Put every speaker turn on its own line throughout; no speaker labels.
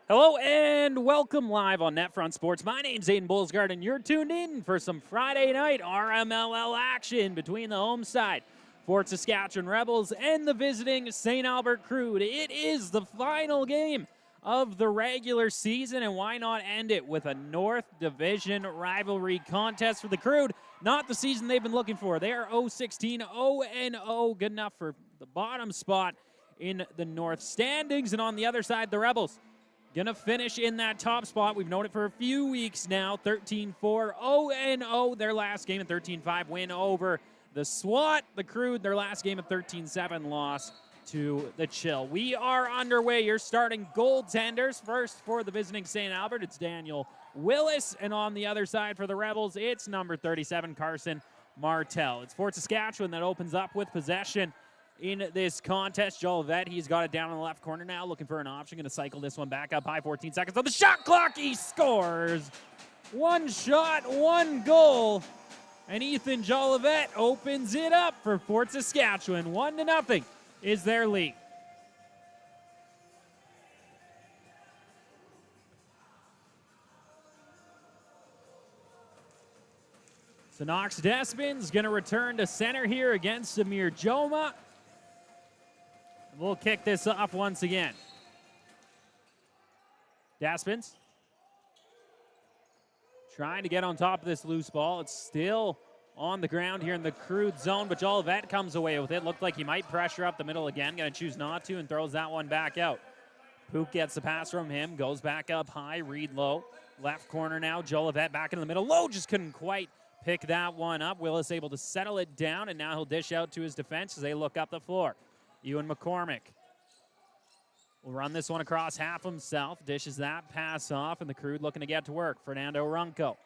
Hello and welcome live on NetFront Sports. My name's Aiden Bullsgard, and you're tuned in for some Friday night RMLL action between the home side, Fort Saskatchewan Rebels, and the visiting St. Albert Crude. It is the final game of the regular season, and why not end it with a North Division rivalry contest for the Crude? Not the season they've been looking for. They are 0-16, 0-0, good enough for the bottom spot in the North standings, and on the other side, the Rebels going to finish in that top spot. We've known it for a few weeks now. 13-4, 0-0. Their last game, a 13-5 win over the SWAT. The Crude, their last game, a 13-7 loss to the Chill. We are underway. Your starting goaltenders. First for the visiting St. Albert, it's Daniel Willis. And on the other side for the Rebels, it's number 37, Carson Martel. It's Fort Saskatchewan that opens up with possession in this contest. Jolivet, he's got it down in the left corner now, looking for an option. Going to cycle this one back up high, 14 seconds on the shot clock. He scores. One shot, one goal. And Ethan Jolivet opens it up for Fort Saskatchewan. 1-0 is their lead. So Knox Despin's going to return to center here against Amir Joma. We'll kick this off once again. Despins trying to get on top of this loose ball. It's still on the ground here in the Crude zone, but Jolivet comes away with it. Looked like he might pressure up the middle again. Going to choose not to and throws that one back out. Pook gets the pass from him, goes back up high, Reed low. Left corner now, Jolivet back into the middle. Low just couldn't quite pick that one up. Willis able to settle it down, and now he'll dish out to his defense as they look up the floor. Ewan McCormick will run this one across half himself, dishes that pass off, and the Crude looking to get to work. Fernando Runco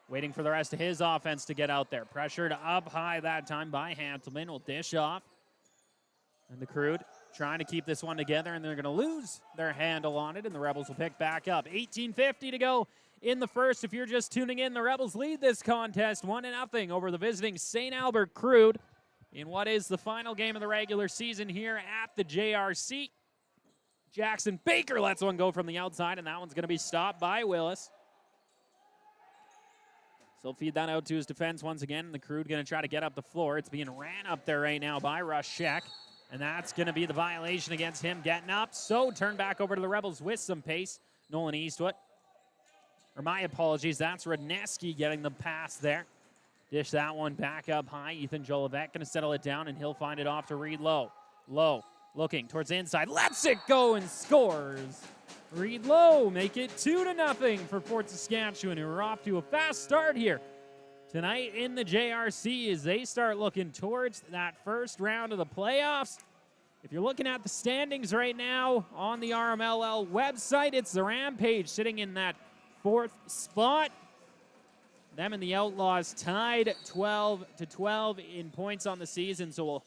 waiting for the rest of his offense to get out there. Pressured up high that time by Hantelman. Will dish off. And the Crude trying to keep this one together, and they're going to lose their handle on it, and the Rebels will pick back up. 18:50 to go in the first. If you're just tuning in, the Rebels lead this contest 1-0 over the visiting St. Albert Crude in what is the final game of the regular season here at the JRC. Jackson Baker lets one go from the outside, and that one's going to be stopped by Willis. So he'll feed that out to his defense once again, and the Crude going to try to get up the floor. It's being ran up there right now by Rushek, and that's going to be the violation against him getting up. So turn back over to the Rebels with some pace. Nolan Eastwood. Or my apologies, that's Radneski getting the pass there. Dish that one back up high. Ethan Jolivet going to settle it down, and he'll find it off to Reed Lowe. Lowe looking towards the inside, lets it go and scores. Reed Lowe make it 2-0 for Fort Saskatchewan, who are off to a fast start here tonight in the JRC as they start looking towards that first round of the playoffs. If you're looking at the standings right now on the RMLL website, it's the Rampage sitting in that fourth spot. Them and the Outlaws tied 12-12 in points on the season, so we'll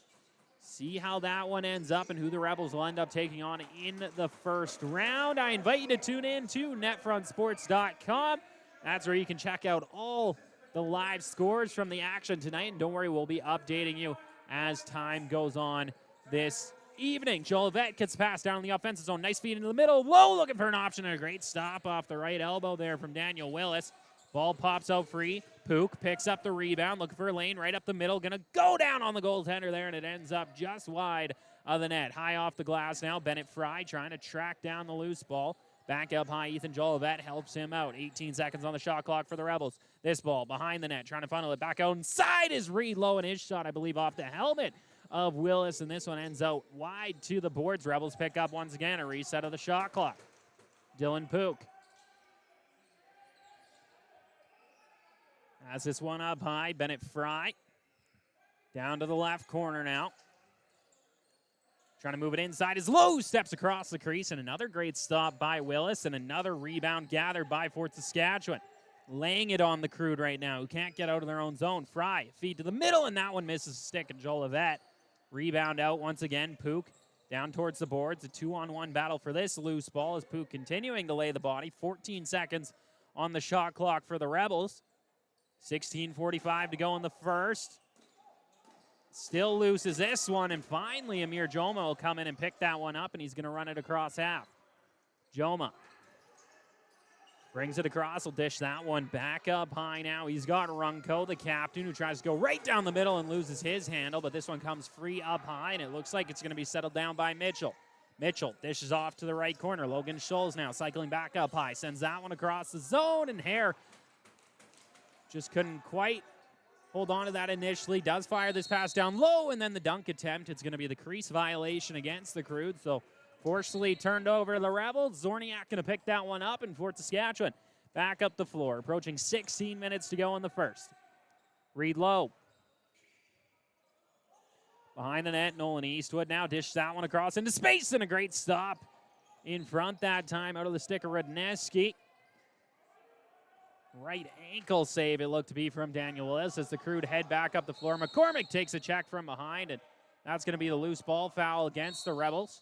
see how that one ends up and who the Rebels will end up taking on in the first round. I invite you to tune in to netfrontsports.com. That's where you can check out all the live scores from the action tonight, and don't worry, we'll be updating you as time goes on this evening. Jolivet gets passed down in the offensive zone. Nice feed into the middle. Low looking for an option, and a great stop off the right elbow there from Daniel Willis. Ball pops out free. Pook picks up the rebound, looking for a lane right up the middle. Going to go down on the goaltender there, and it ends up just wide of the net. High off the glass now. Bennett Fry trying to track down the loose ball. Back up high, Ethan Jolivet helps him out. 18 seconds on the shot clock for the Rebels. This ball behind the net, trying to funnel it back out inside is Reed Lowe, and his shot, I believe, off the helmet of Willis, and this one ends out wide to the boards. Rebels pick up once again a reset of the shot clock. Dylan Pook has this one up high. Bennett Fry down to the left corner now. Trying to move it inside is Lowe, steps across the crease, and another great stop by Willis, and another rebound gathered by Fort Saskatchewan. Laying it on the Crude right now, who can't get out of their own zone. Fry, feed to the middle, and that one misses a stick, and Jolivet. Rebound out once again. Pook down towards the boards. A 2-on-1 battle for this loose ball as Pook continuing to lay the body. 14 seconds on the shot clock for the Rebels. 16:45 to go in the first. Still loses this one, and finally Amir Joma will come in and pick that one up, and he's going to run it across half. Joma Brings it across, will dish that one back up high now. He's got Runco, the captain, who tries to go right down the middle and loses his handle, but this one comes free up high, and it looks like it's going to be settled down by Mitchell. Mitchell dishes off to the right corner. Logan Scholes now cycling back up high, sends that one across the zone, and Hare just couldn't quite hold on to that initially. Does fire this pass down low, and then the dunk attempt. It's going to be the crease violation against the Crude, so forcefully turned over to the Rebels. Zorniak going to pick that one up, and Fort Saskatchewan back up the floor. Approaching 16 minutes to go in the first. Reed Lowe. Behind the net, Nolan Eastwood now dishes that one across into space, and a great stop in front that time out of the stick of Rudneski. Right ankle save it looked to be from Daniel Willis as the Crude head back up the floor. McCormick takes a check from behind, and that's going to be the loose ball foul against the Rebels.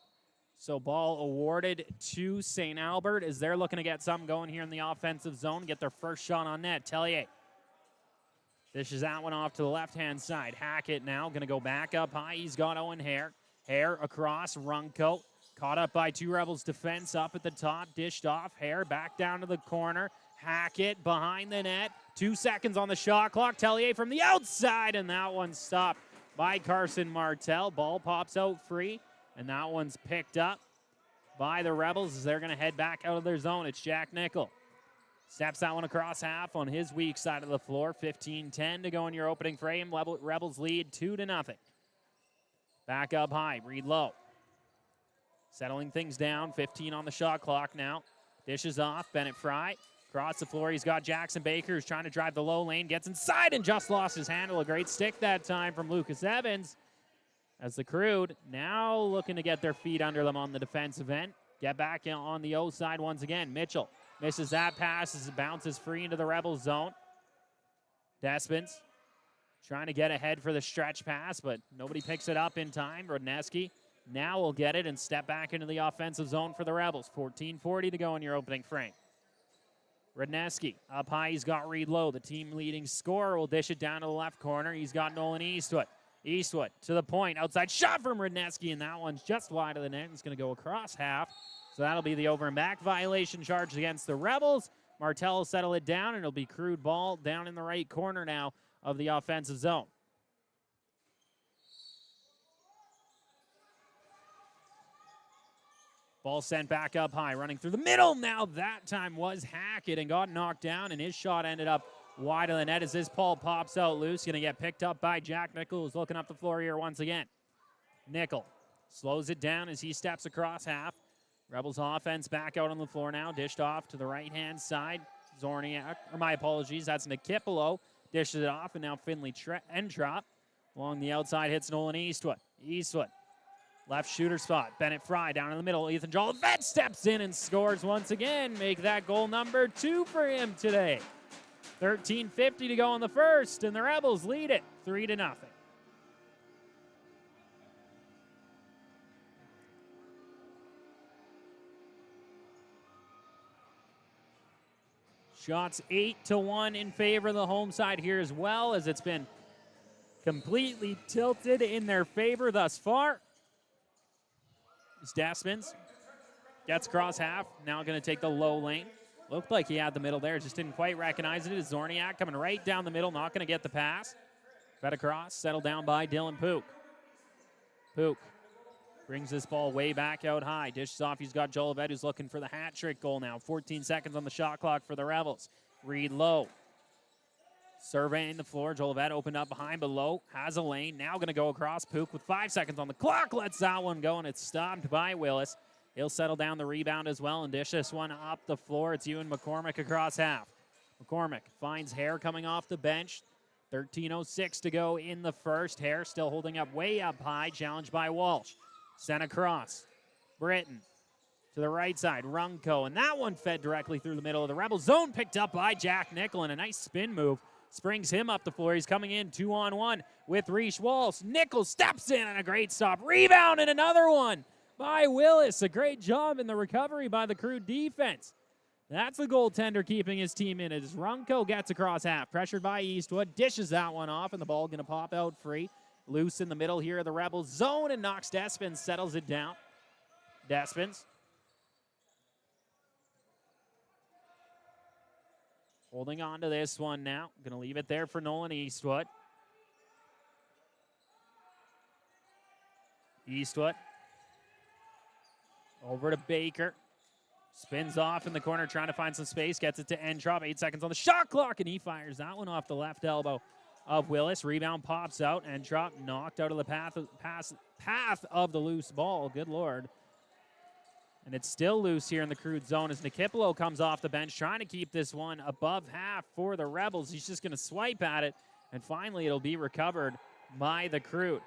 So ball awarded to St. Albert as they're looking to get something going here in the offensive zone, get their first shot on net. Tellier dishes that one off to the left-hand side. Hackett now going to go back up high. He's got Owen Hare. Hare across, Runco. Caught up by two Rebels defense up at the top. Dished off. Hare back down to the corner. Hackett behind the net. 2 seconds on the shot clock. Tellier from the outside, and that one stopped by Carson Martel. Ball pops out free, and that one's picked up by the Rebels as they're going to head back out of their zone. It's Jack Nickel. Steps that one across half on his weak side of the floor. 15-10 to go in your opening frame. Rebels lead 2-0. Back up high. Reed Lowe. Settling things down. 15 on the shot clock now. Dishes off. Bennett Fry. Across the floor, he's got Jackson Baker, who's trying to drive the low lane. Gets inside and just lost his handle. A great stick that time from Lucas Evans. As the Crude now looking to get their feet under them on the defensive end. Get back on the O side once again. Mitchell misses that pass as it bounces free into the Rebels zone. Despins trying to get ahead for the stretch pass, but nobody picks it up in time. Rudneski now will get it and step back into the offensive zone for the Rebels. 14:40 to go in your opening frame. Rudneski up high, he's got Reed Lowe, the team leading scorer, will dish it down to the left corner. He's got Nolan Eastwood. Eastwood to the point, outside shot from Rudneski, and that one's just wide of the net. It's going to go across half. So that'll be the over and back violation charged against the Rebels. Martel will settle it down, and it'll be Crude ball down in the right corner now of the offensive zone. Ball sent back up high, running through the middle. Now that time was Hackett and got knocked down, and his shot ended up wide of the net as this ball pops out loose. Going to get picked up by Jack Nickel, who's looking up the floor here once again. Nickel slows it down as he steps across half. Rebels offense back out on the floor now. Dished off to the right-hand side. Zorniak, or my apologies, that's Nikipolo. Dishes it off, and now Finley Entrop. Along the outside hits Nolan Eastwood. Eastwood. Left shooter spot. Bennett Fry down in the middle. Ethan Jolivet steps in and scores once again. Make that goal number 2 for him today. 13:50 to go in the first, and the Rebels lead it 3-0. Shots 8-1 in favor of the home side here as well, as it's been completely tilted in their favor thus far. Despins gets across half. Now going to take the low lane. Looked like he had the middle there. Just didn't quite recognize it. It's Zorniak coming right down the middle. Not going to get the pass. Fed across. Settled down by Dylan Pook. Pook brings this ball way back out high. Dishes off. He's got Jolivet, who's looking for the hat trick goal now. 14 seconds on the shot clock for the Rebels. Reed Lowe surveying the floor. Jolivet opened up behind, but Lowe has a lane. Now going to go across. Pook with 5 seconds on the clock. Lets that one go, and it's stopped by Willis. He'll settle down the rebound as well and dish this one up the floor. It's Ewan McCormick across half. McCormick finds Hare coming off the bench. 13:06 to go in the first. Hare still holding up way up high. Challenged by Walsh. Sent across. Britton to the right side. Runco. And that one fed directly through the middle of the Rebel zone. Picked up by Jack Nickel. And a nice spin move springs him up the floor. He's coming in 2-on-1 with Reese Walsh. Nickel steps in and a great stop. Rebound and another one by Willis. A great job in the recovery by the Crude defense. That's the goaltender keeping his team in as Runco gets across half. Pressured by Eastwood. Dishes that one off, and the ball going to pop out free. Loose in the middle here of the Rebels zone, and knocks Despins, settles it down. Despins Holding on to this one now. Going to leave it there for Nolan Eastwood. Eastwood. Over to Baker. Spins off in the corner, trying to find some space. Gets it to Entrop. 8 seconds on the shot clock, and he fires that one off the left elbow of Willis. Rebound pops out. Entrop knocked out of the path of the loose ball. Good Lord. And it's still loose here in the Crude zone as Nikipolo comes off the bench, trying to keep this one above half for the Rebels. He's just going to swipe at it, and finally it'll be recovered by the Crude.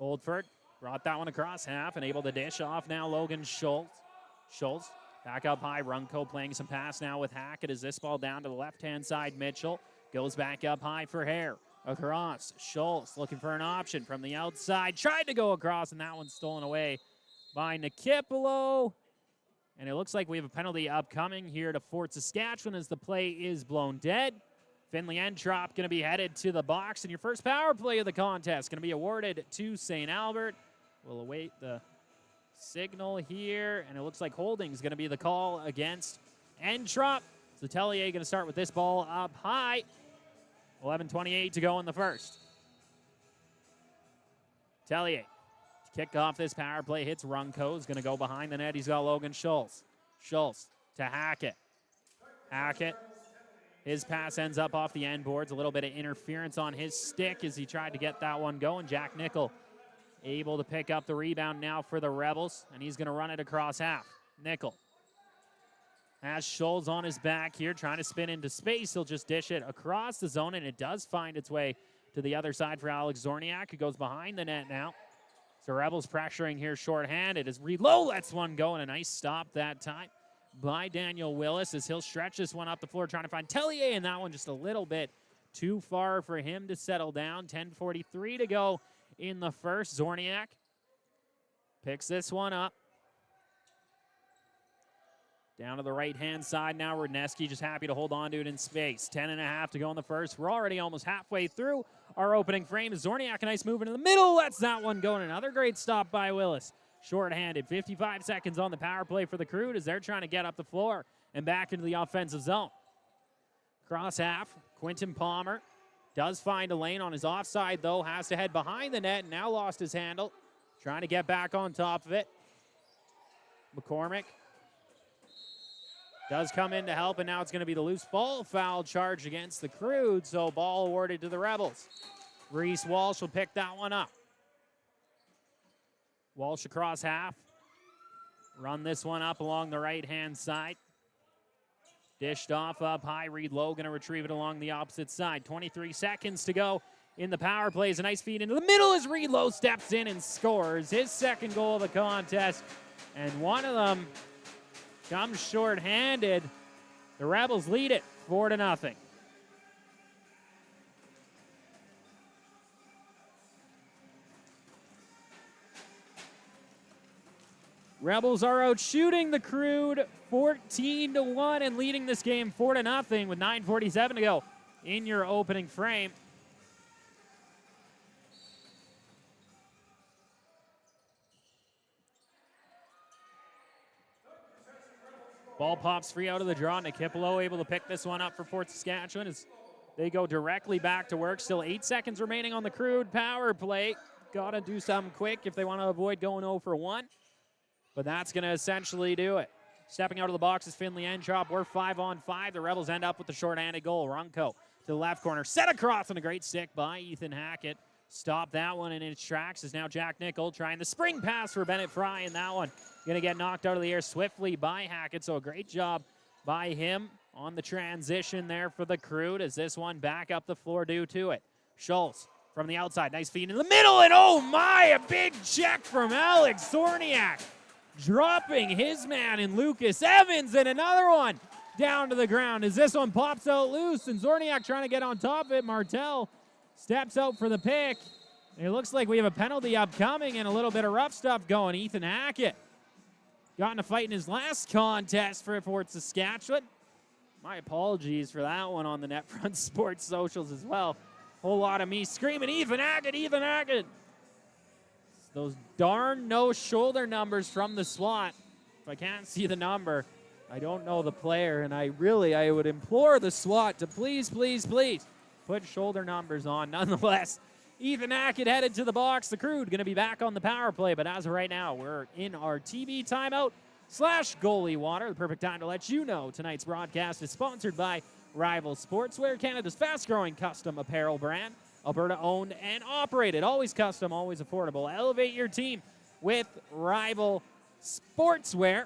Oldford brought that one across half and able to dish off now Logan Schultz. Schultz back up high. Runco playing some pass now with Hackett as this ball down to the left-hand side. Mitchell goes back up high for Hare. Across. Schultz looking for an option from the outside. Tried to go across, and that one's stolen away by Nikipolo. And it looks like we have a penalty upcoming here to Fort Saskatchewan as the play is blown dead. Finley Entrop going to be headed to the box, and your first power play of the contest going to be awarded to St. Albert. We'll await the signal here, and it looks like holding is going to be the call against Entrop. So Tellier going to start with this ball up high. 11:28 to go in the first. Tellier to kick off this power play, hits Runco. Is going to go behind the net. He's got Logan Schultz. Schultz to Hackett. Hackett. His pass ends up off the end boards. A little bit of interference on his stick as he tried to get that one going. Jack Nickel able to pick up the rebound now for the Rebels, and he's going to run it across half. Nickel has Schultz on his back here, trying to spin into space. He'll just dish it across the zone, and it does find its way to the other side for Alex Zorniak, who goes behind the net now. So Rebels pressuring here shorthanded as Reed Lowe lets one go, and a nice stop that time by Daniel Willis as he'll stretch this one up the floor, trying to find Tellier, and that one just a little bit too far for him to settle down. 10:43 to go in the first. Zorniak picks this one up. Down to the right-hand side now. Rudneski just happy to hold on to it in space. 10.5 to go in the first. We're already almost halfway through our opening frame. Zorniak, a nice move into the middle. Lets that one go, and another great stop by Willis. Short-handed. 55 seconds on the power play for the Crude as they're trying to get up the floor and back into the offensive zone. Cross half. Quinton Palmer does find a lane on his offside, though. Has to head behind the net and now lost his handle. Trying to get back on top of it. McCormick does come in to help, and now it's going to be the loose ball foul charge against the Crude, so ball awarded to the Rebels. Reese Walsh will pick that one up. Walsh across half. Run this one up along the right-hand side. Dished off up high. Reed Lowe going to retrieve it along the opposite side. 23 seconds to go in the power plays. A nice feed into the middle as Reed Lowe steps in and scores his second goal of the contest, and one of them comes short-handed. The Rebels lead it 4-0. Rebels are out shooting the Crude 14-1 and leading this game 4-0 with 9:47 to go in your opening frame. Ball pops free out of the draw. Nikipolo able to pick this one up for Fort Saskatchewan as they go directly back to work. Still 8 seconds remaining on the Crude power play. Got to do something quick if they want to avoid going 0 for 1. But that's going to essentially do it. Stepping out of the box is Finley Entrop. We're 5-on-5. The Rebels end up with the short-handed goal. Runco to the left corner. Set across on a great stick by Ethan Hackett. Stop that one in its tracks is now Jack Nickel trying the spring pass for Bennett Fry, and that one going to get knocked out of the air swiftly by Hackett. So a great job by him on the transition there for the Crude as this one back up the floor due to it. Schultz from the outside. Nice feed in the middle, and oh my, a big check from Alex Zorniak. Dropping his man in Lucas Evans, and another one down to the ground as this one pops out loose, and Zorniak trying to get on top of it. Martel steps out for the pick. It looks like we have a penalty upcoming and a little bit of rough stuff going. Ethan Hackett got in a fight in his last contest for Fort Saskatchewan. My apologies for that one on the NetFront Sports socials as well. Whole lot of me screaming, Ethan Hackett, Ethan Hackett. Those darn no shoulder numbers from the SWAT. If I can't see the number, I don't know the player, and I would implore the SWAT to please put shoulder numbers on. Nonetheless, Ethan Hackett headed to the box. The Crude going to be back on the power play, but as of right now, we're in our TV timeout / goalie water. The perfect time to let you know tonight's broadcast is sponsored by Rival Sportswear, Canada's fast-growing custom apparel brand. Alberta owned and operated. Always custom, always affordable. Elevate your team with Rival Sportswear.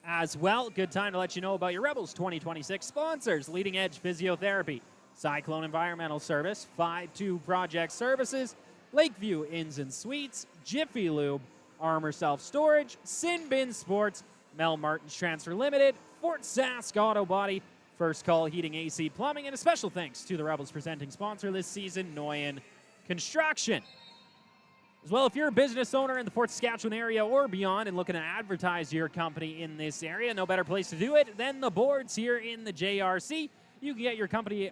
As well, good time to let you know about your Rebels 2026 sponsors: Leading Edge Physiotherapy, Cyclone Environmental Service, 5-2 Project Services, Lakeview Inns and Suites, Jiffy Lube, Armor Self-Storage, Sin Bin Sports, Mel Martin's Transfer Limited, Fort Sask Auto Body, First Call Heating, AC Plumbing, and a special thanks to the Rebels presenting sponsor this season, Noyen Construction. As well, if you're a business owner in the Fort Saskatchewan area or beyond and looking to advertise your company in this area, no better place to do it than the boards here in the JRC. You can get your company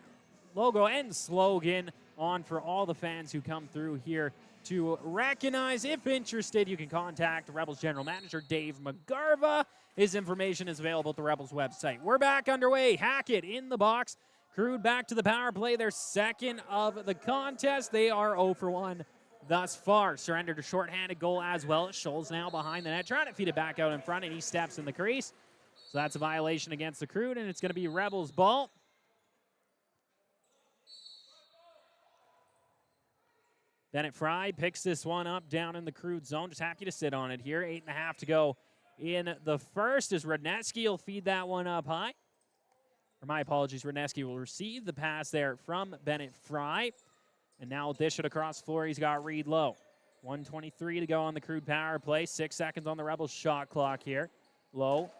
logo and slogan on for all the fans who come through here to recognize. If interested, you can contact Rebels General Manager Dave McGarva. His information is available at the Rebels website. We're back underway. Hackett in the box. Crude back to the power play. Their second of the contest. They are 0 for 1 thus far. Surrendered a shorthanded goal as well. Scholes now behind the net, trying to feed it back out in front, and he steps in the crease. So that's a violation against the Crude, and it's going to be Rebels ball. Bennett Fry picks this one up down in the Crude zone. Just happy to sit on it here. 8.5 to go in the first, as Radneski will feed that one up high. Or my apologies, Radneski will receive the pass there from Bennett Fry. And now will dish it across the floor. He's got Reed Lowe. 1:23 to go on the Crude power play. 6 seconds on the Rebels shot clock here. Lowe,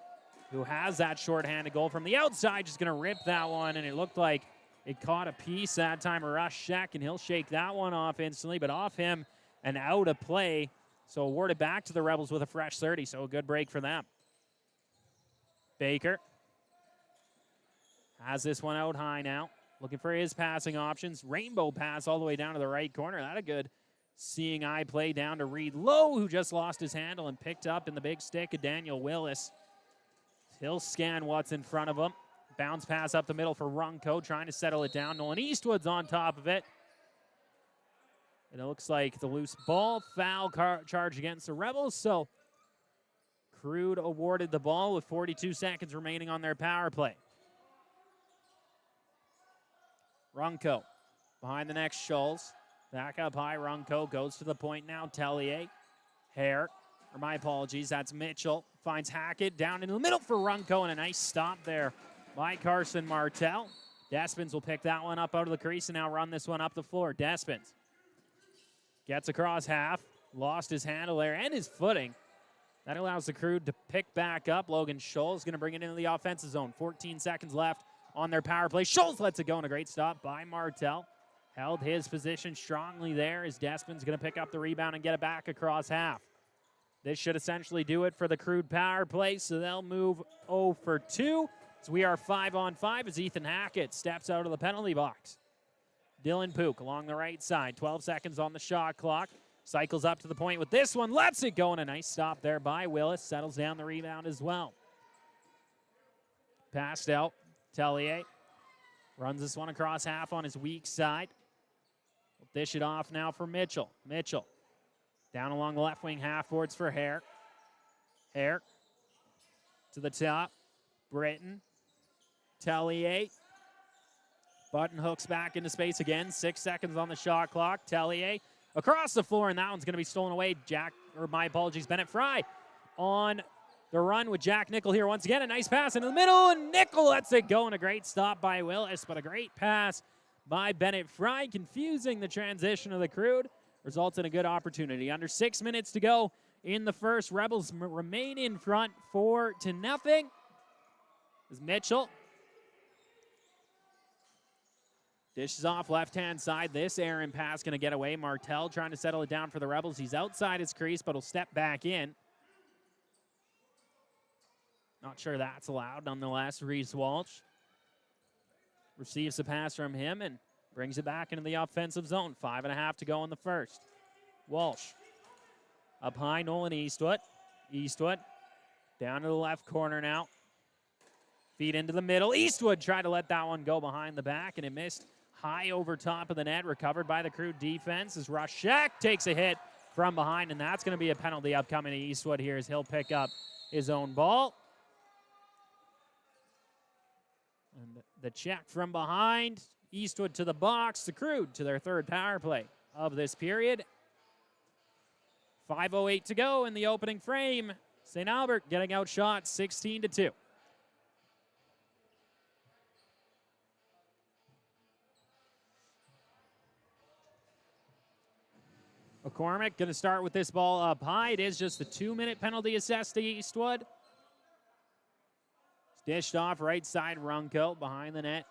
who has that shorthanded goal from the outside, just going to rip that one. And it looked like it caught a piece that time of Rush Sheck, and he'll shake that one off instantly. But off him and out of play. So awarded back to the Rebels with a fresh 30. So a good break for them. Baker has this one out high now. Looking for his passing options. Rainbow pass all the way down to the right corner. That a good seeing eye play down to Reed Lowe, who just lost his handle and picked up in the big stick of Daniel Willis. He'll scan what's in front of him. Bounce pass up the middle for Runco, trying to settle it down. Nolan Eastwood's on top of it. And it looks like the loose ball foul charge against the Rebels. So Crude awarded the ball with 42 seconds remaining on their power play. Runco behind the next Scholes. Back up high. Runco goes to the point now. Tellier. Hare. Or my apologies. That's Mitchell. Finds Hackett down in the middle for Runco. And a nice stop there by Carson Martel. Despins will pick that one up out of the crease and now run this one up the floor. Despins gets across half. Lost his handle there and his footing. That allows the Crude to pick back up. Logan Scholes going to bring it into the offensive zone. 14 seconds left on their power play. Scholes lets it go, and a great stop by Martel. Held his position strongly there as Despin's going to pick up the rebound and get it back across half. This should essentially do it for the Crude power play, so they'll move 0 for 2. So we are 5-on-5 as Ethan Hackett steps out of the penalty box. Dylan Pook along the right side. 12 seconds on the shot clock. Cycles up to the point with this one. Lets it go, and a nice stop there by Willis. Settles down the rebound as well. Passed out. Tellier runs this one across half on his weak side. We'll dish it off now for Mitchell. Mitchell down along the left wing half boards for Hare. Hare to the top. Britton. Tellier. Button hooks back into space again. 6 seconds on the shot clock. Tellier across the floor, and that one's going to be stolen away. Bennett Fry on the run with Jack Nickel here once again. A nice pass into the middle, and Nickel lets it go, and a great stop by Willis, but a great pass by Bennett Fry, confusing the transition of the Crude. Results in a good opportunity. Under 6 minutes to go in the first. Rebels remain in front 4-0. As Mitchell dishes off left-hand side. This errant pass going to get away. Martel trying to settle it down for the Rebels. He's outside his crease, but he'll step back in. Not sure that's allowed. Nonetheless, Reese Walsh receives the pass from him and brings it back into the offensive zone. 5.5 to go in the first. Walsh up high. Nolan Eastwood. Eastwood Down to the left corner now. Feed into the middle. Eastwood tried to let that one go behind the back, and it missed high over top of the net. Recovered by the Crude defense as Rushek takes a hit from behind, and that's going to be a penalty upcoming to Eastwood here as he'll pick up his own ball. And the check from behind. Eastwood to the box. The Crude to their third power play of this period. 5:08 to go in the opening frame. St. Albert getting outshot 16-2. McCormick going to start with this ball up high. It is just a 2-minute penalty assessed to Eastwood. It's dished off right side, Runco behind the net.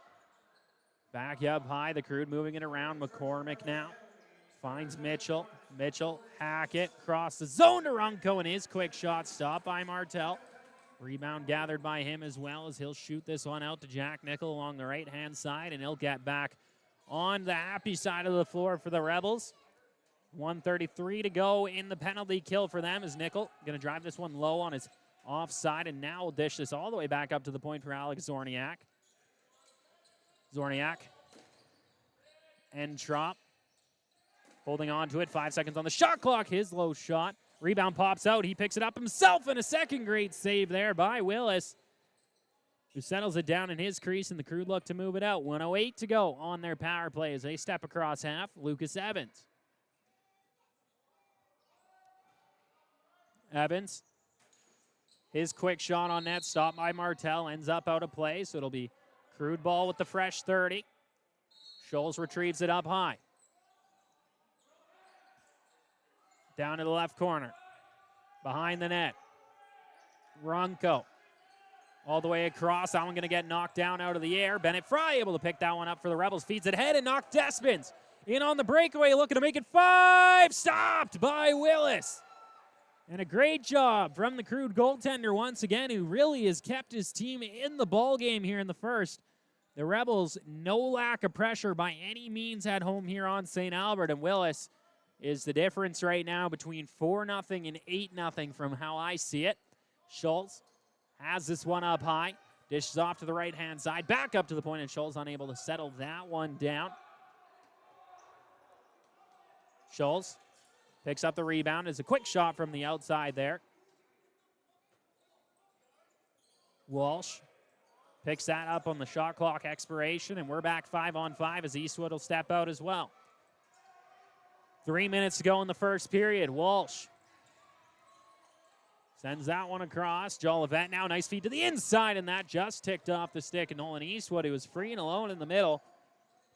Back up high, the Crude moving it around. McCormick now finds Mitchell. Mitchell, Hackett, across the zone to Runco, and his quick shot stopped by Martel. Rebound gathered by him as well as he'll shoot this one out to Jack Nickel along the right-hand side, and he'll get back on the happy side of the floor for the Rebels. 1:33 to go in the penalty kill for them as Nickel going to drive this one low on his offside, and now will dish this all the way back up to the point for Alex Zorniak. Zorniak and Trop holding on to it. 5 seconds on the shot clock. His low shot. Rebound pops out. He picks it up himself, and a second great save there by Willis, who settles it down in his crease, and the Crude look to move it out. 1:08 to go on their power play as they step across half. Lucas Evans. Evans, his quick shot on net, stopped by Martel, ends up out of play, so it'll be Crude ball with the fresh 30. Scholes retrieves it up high. Down to the left corner. Behind the net. Runco. All the way across. That one going to get knocked down out of the air. Bennett Fry able to pick that one up for the Rebels. Feeds it ahead and knocked Despins in on the breakaway, looking to make it 5. Stopped by Willis. And a great job from the Crude goaltender once again, who really has kept his team in the ball game here in the first. The Rebels, no lack of pressure by any means at home here on St. Albert, and Willis is the difference right now between 4-0 and 8-0 from how I see it. Schultz has this one up high, dishes off to the right-hand side, back up to the point, and Schultz unable to settle that one down. Schultz picks up the rebound. It's a quick shot from the outside there. Walsh picks that up on the shot clock expiration, and we're back 5-on-5 as Eastwood will step out as well. 3 minutes to go in the first period. Walsh sends that one across. Jolivet now, nice feed to the inside, and that just ticked off the stick of Nolan Eastwood, who was free and alone in the middle.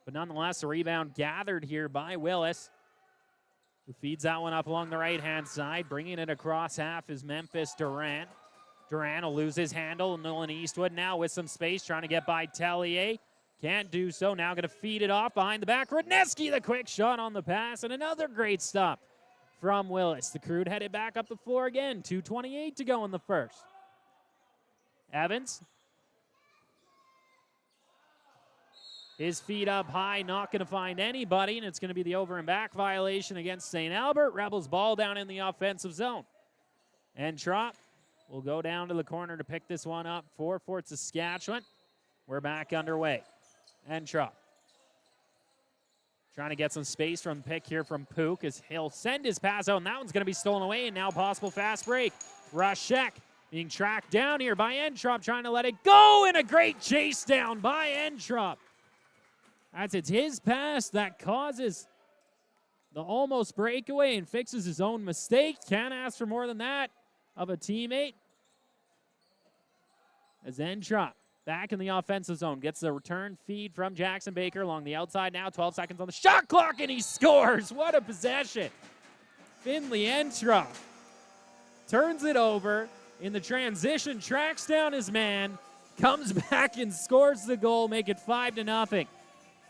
But nonetheless, a rebound gathered here by Willis, who feeds that one up along the right-hand side. Bringing it across half is Memphis Durant. Durant will lose his handle. Nolan Eastwood now with some space, trying to get by Tellier. Can't do so. Now going to feed it off behind the back. Rudneski, the quick shot on the pass, and another great stop from Willis. The Crude headed back up the floor again. 2:28 to go in the first. Evans. His feet up high, not going to find anybody, and it's going to be the over and back violation against St. Albert. Rebels ball down in the offensive zone. And Trop will go down to the corner to pick this one up for Fort Saskatchewan. We're back underway. And Trop trying to get some space from the pick here from Pook as he'll send his pass out, and that one's going to be stolen away, and now possible fast break. Rushek being tracked down here by Entrop, trying to let it go, and a great chase down by Entrop. It's his pass that causes the almost breakaway and fixes his own mistake. Can't ask for more than that of a teammate. As Entrop back in the offensive zone, gets the return feed from Jackson Baker along the outside now. 12 seconds on the shot clock, and he scores. What a possession. Finley Entrop turns it over in the transition, tracks down his man, comes back and scores the goal, make it 5-0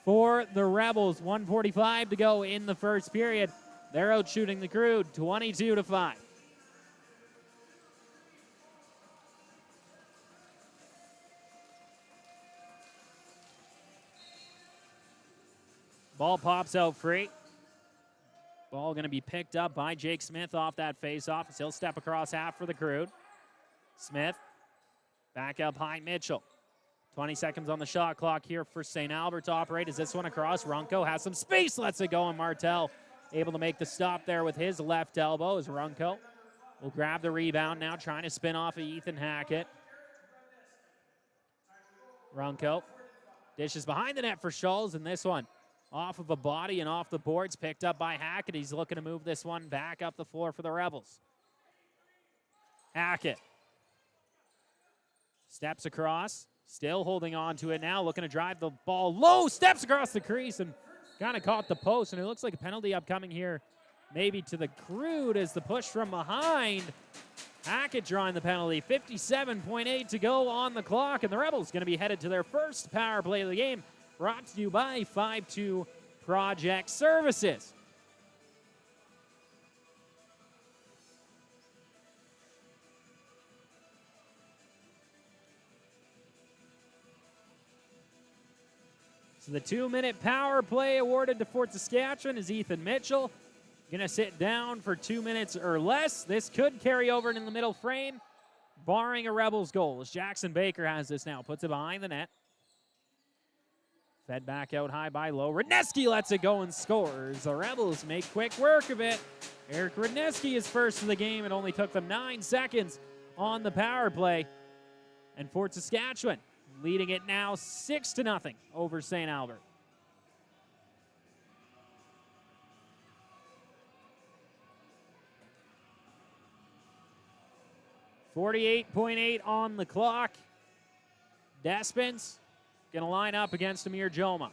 for the Rebels. 1:45 to go in the first period. They're out shooting the Crude 22-5. Ball pops out free. Ball going to be picked up by Jake Smith off that faceoff as he'll step across half for the Crude. Smith, back up high, Mitchell. 20 seconds on the shot clock here for St. Albert to operate. Is this one across? Runco has some space, lets it go, and Martel able to make the stop there with his left elbow as Runco will grab the rebound now, trying to spin off of Ethan Hackett. Runco dishes behind the net for Schultz, and this one off of a body and off the boards, picked up by Hackett. He's looking to move this one back up the floor for the Rebels. Hackett steps across, still holding on to it now, looking to drive the ball low, steps across the crease and kind of caught the post, and it looks like a penalty upcoming here, maybe to the Crude as the push from behind. Hackett drawing the penalty, 57.8 to go on the clock, and the Rebels going to be headed to their first power play of the game, brought to you by 5-2 Project Services. So the 2-minute power play awarded to Fort Saskatchewan is Ethan Mitchell. Going to sit down for 2 minutes or less. This could carry over in the middle frame, barring a Rebels goal, as Jackson Baker has this now. Puts it behind the net. Fed back out high by low. Radneski lets it go and scores. The Rebels make quick work of it. Eric Radneski is first of the game. It only took them 9 seconds on the power play. And Fort Saskatchewan leading it now 6-0 over St. Albert. .48 on the clock. Despens going to line up against Amir Joma.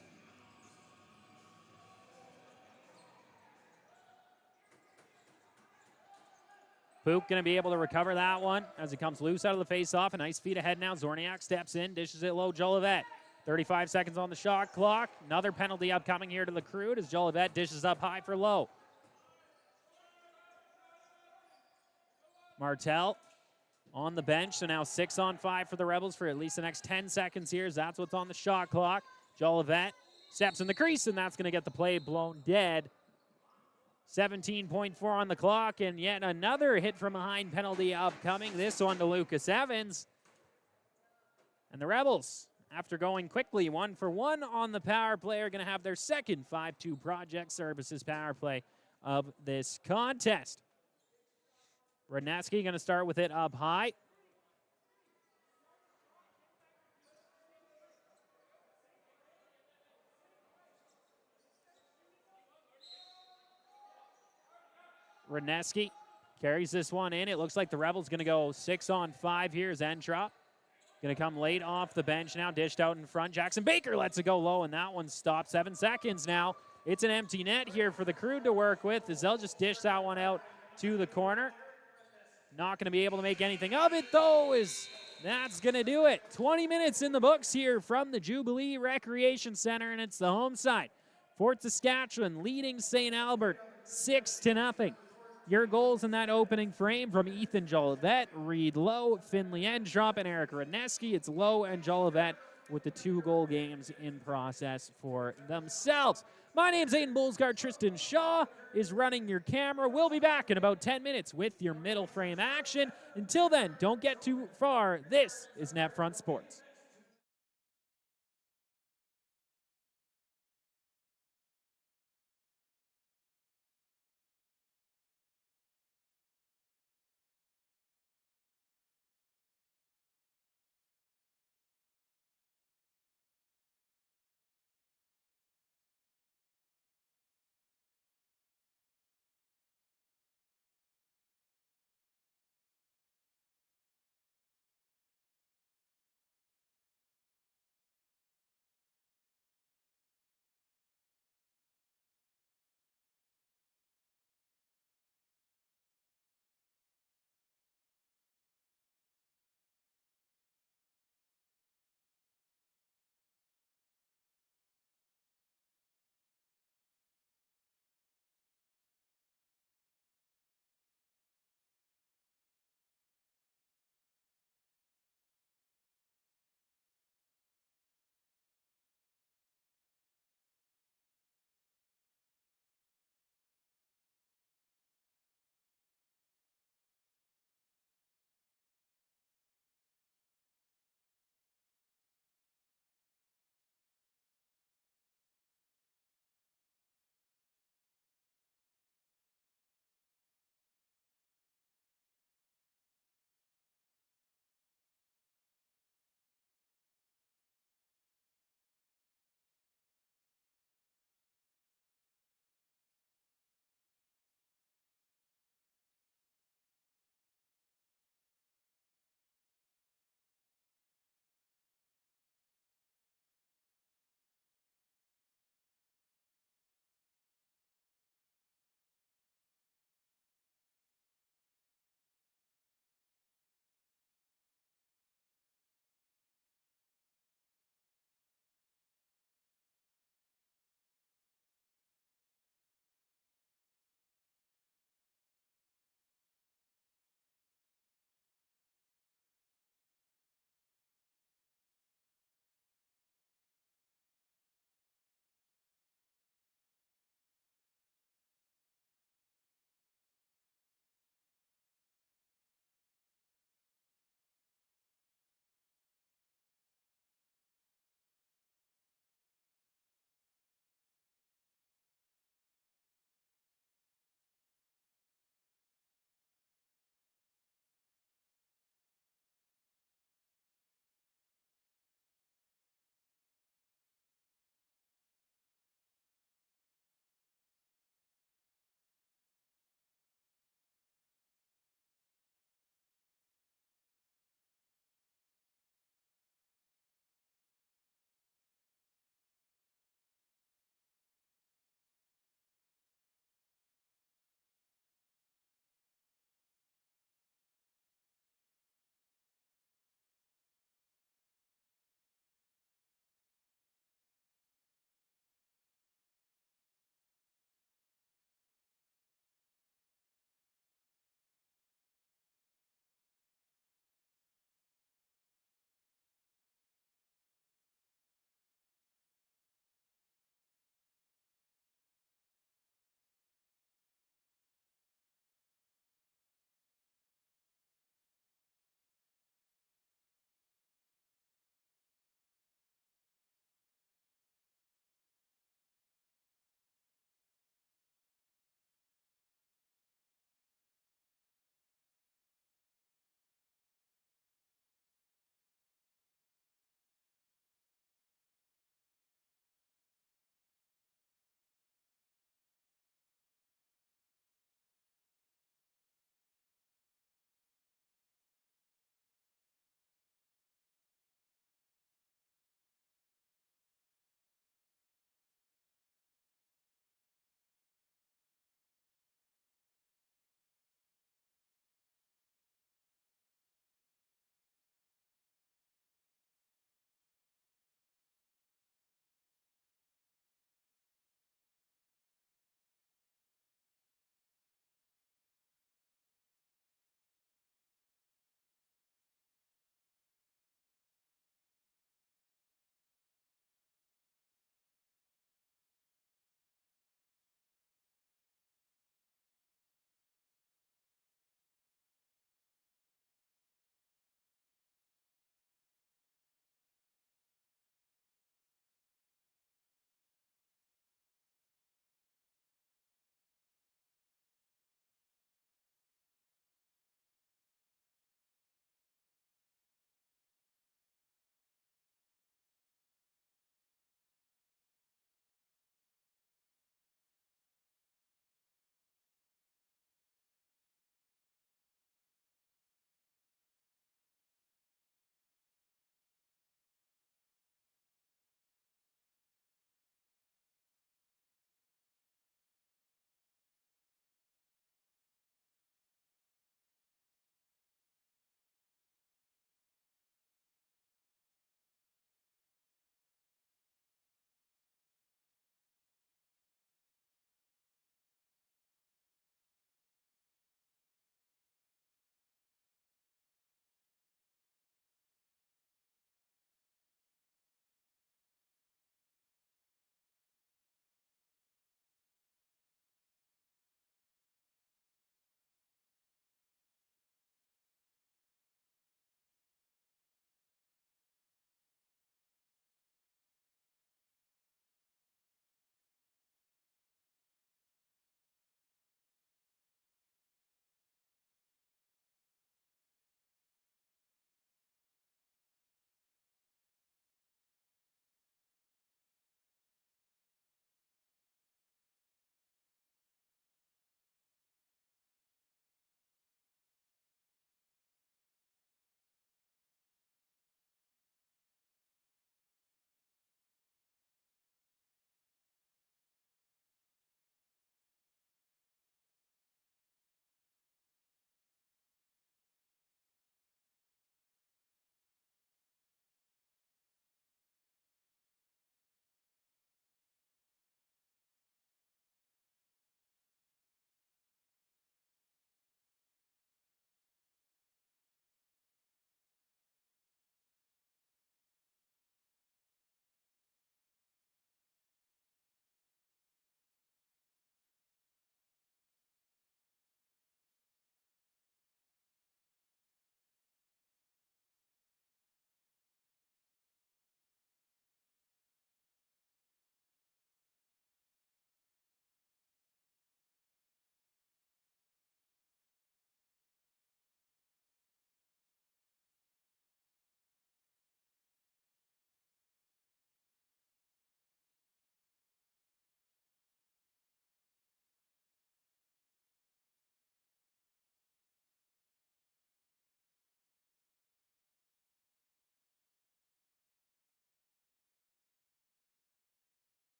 Pook going to be able to recover that one as it comes loose out of the face-off. A nice feed ahead now. Zorniak steps in, dishes it low. Jolivet. 35 seconds on the shot clock. Another penalty upcoming here to the Crude as Jolivet dishes up high for low. Martel on the bench, so now 6-on-5 for the Rebels for at least the next 10 seconds here. That's what's on the shot clock. Jolivet steps in the crease, and that's going to get the play blown dead. 17.4 on the clock, and yet another hit from behind penalty upcoming. This one to Lucas Evans. And the Rebels, after going quickly 1-for-1 on the power play, are going to have their second 5-2 Project Services power play of this contest. Radneski going to start with it up high. Radneski carries this one in. It looks like the Rebels going to go 6-on-5 here. Zentrop going to come late off the bench now, dished out in front. Jackson Baker lets it go low, and that one stopped. 7 seconds now. It's an empty net here for the Crude to work with as they'll just dish that one out to the corner. Not going to be able to make anything of it, though, as that's going to do it. 20 minutes in the books here from the Jubilee Recreation Center, and it's the home side. Fort Saskatchewan leading St. Albert 6-0. Your goals in that opening frame from Ethan Jolivet, Reed Lowe, Finley Endrop, and Eric Radneski. It's Lowe and Jolivet with the 2-goal games in process for themselves. My name's Aiden Bullsgard. Tristan Shaw is running your camera. We'll be back in about 10 minutes with your middle frame action. Until then, don't get too far. This is NetFront Sports.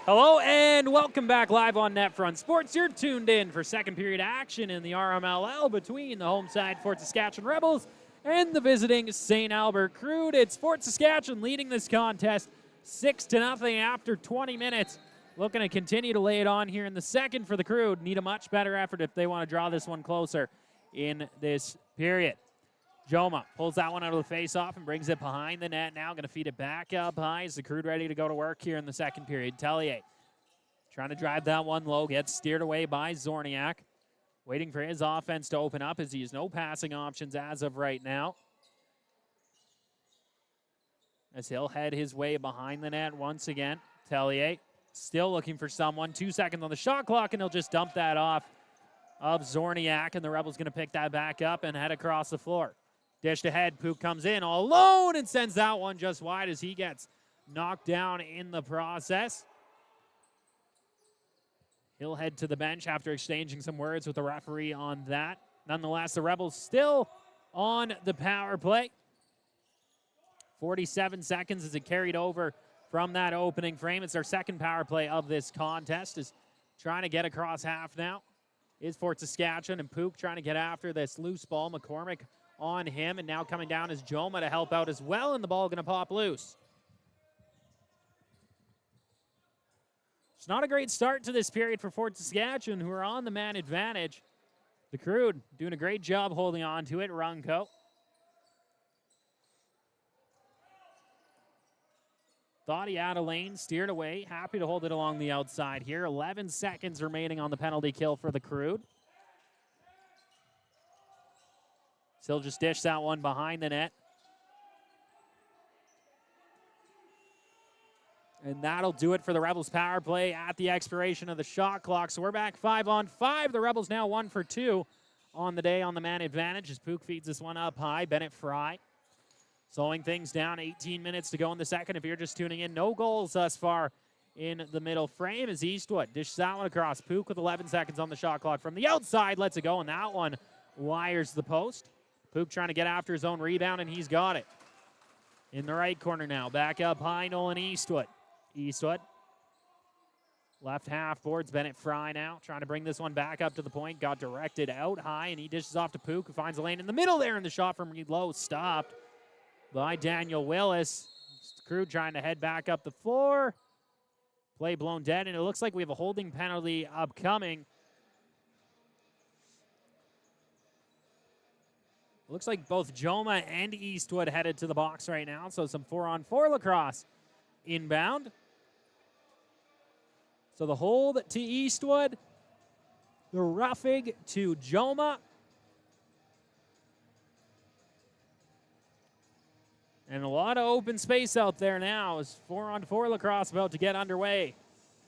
Hello and welcome back live on NetFront Sports. You're tuned in for second period action in the RMLL between the home side Fort Saskatchewan Rebels and the visiting St. Albert Crude. It's Fort Saskatchewan leading this contest 6-0 after 20 minutes. Looking to continue to lay it on here in the second for the Crude. Need a much better effort if they want to draw this one closer in this period. Joma pulls that one out of the face-off and brings it behind the net now. Going to feed it back up high. Is the Crude ready to go to work here in the second period? Tellier trying to drive that one low. Gets steered away by Zorniak. Waiting for his offense to open up as he has no passing options as of right now. As he'll head his way behind the net once again. Tellier still looking for someone. 2 seconds on the shot clock, and he'll just dump that off of Zorniak, and the Rebels going to pick that back up and head across the floor. Dished ahead, Pook comes in all alone and sends that one just wide as he gets knocked down in the process. He'll head to the bench after exchanging some words with the referee on that. Nonetheless, the Rebels still on the power play. 47 seconds as it carried over from that opening frame. It's our second power play of this contest. Is trying to get across half now is Fort Saskatchewan, and Pook trying to get after this loose ball. McCormick on him, and now coming down is Joma to help out as well, and the ball going to pop loose. It's not a great start to this period for Fort Saskatchewan, who are on the man advantage. The Crude doing a great job holding on to it. Runco thought he had a lane, steered away. Happy to hold it along the outside here. 11 seconds remaining on the penalty kill for the Crude. Still just dish that one behind the net. And that'll do it for the Rebels power play at the expiration of the shot clock. So we're back 5-on-5. The Rebels now 1 for 2 on the day on the man advantage as Pook feeds this one up high. Bennett Fry slowing things down. 18 minutes to go in the second. If you're just tuning in, no goals thus far in the middle frame as Eastwood dishes that one across. Pook with 11 seconds on the shot clock from the outside. Lets it go, and that one wires the post. Pook trying to get after his own rebound, and he's got it. In the right corner now. Back up high, Nolan Eastwood. Eastwood. Left half boards Bennett Fry now. Trying to bring this one back up to the point. Got directed out high, and he dishes off to Pook, who finds a lane in the middle there, and the shot from Reed Lowe stopped by Daniel Willis. Crude trying to head back up the floor. Play blown dead, and it looks like we have a holding penalty upcoming. Looks like both Joma and Eastwood headed to the box right now, so some 4-on-4 lacrosse inbound. So the hold to Eastwood, the roughing to Joma. And a lot of open space out there now as 4-on-4 lacrosse about to get underway.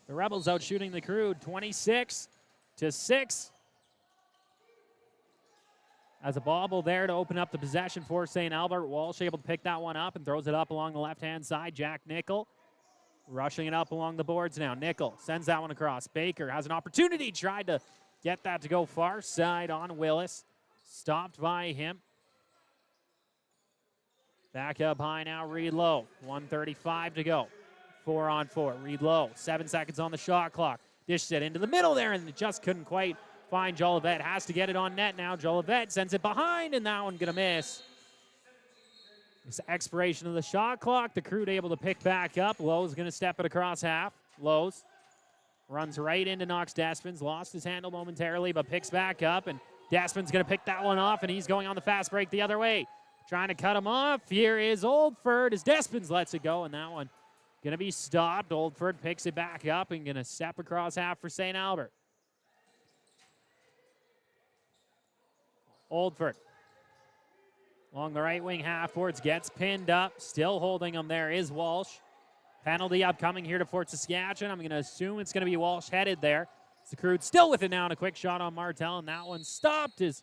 The Rebels out shooting the Crude 26-6. As a bobble there to open up the possession for St. Albert. Walsh able to pick that one up and throws it up along the left-hand side. Jack Nickel rushing it up along the boards now. Nickel sends that one across. Baker has an opportunity. Tried to get that to go far side on Willis. Stopped by him. Back up high now, Reed Lowe. 1:35 to go. 4-on-4. Reed Lowe, 7 seconds on the shot clock. Dishes it into the middle there, and it just couldn't quite find Jolivet. Has to get it on net now. Jolivet sends it behind, and that one going to miss. It's expiration of the shot clock. The Crude able to pick back up. Lowe's going to step it across half. Lowe's runs right into Knox Despins. Lost his handle momentarily, but picks back up, and Despins going to pick that one off, and he's going on the fast break the other way. Trying to cut him off. Here is Oldford as Despins lets it go, and that one going to be stopped. Oldford picks it back up and going to step across half for St. Albert. Oldford along the right wing half boards, gets pinned up. Still holding him there is Walsh. Penalty upcoming here to Fort Saskatchewan. I'm going to assume it's going to be Walsh headed there. The Crude still with it now, and a quick shot on Martel, and that one stopped. Is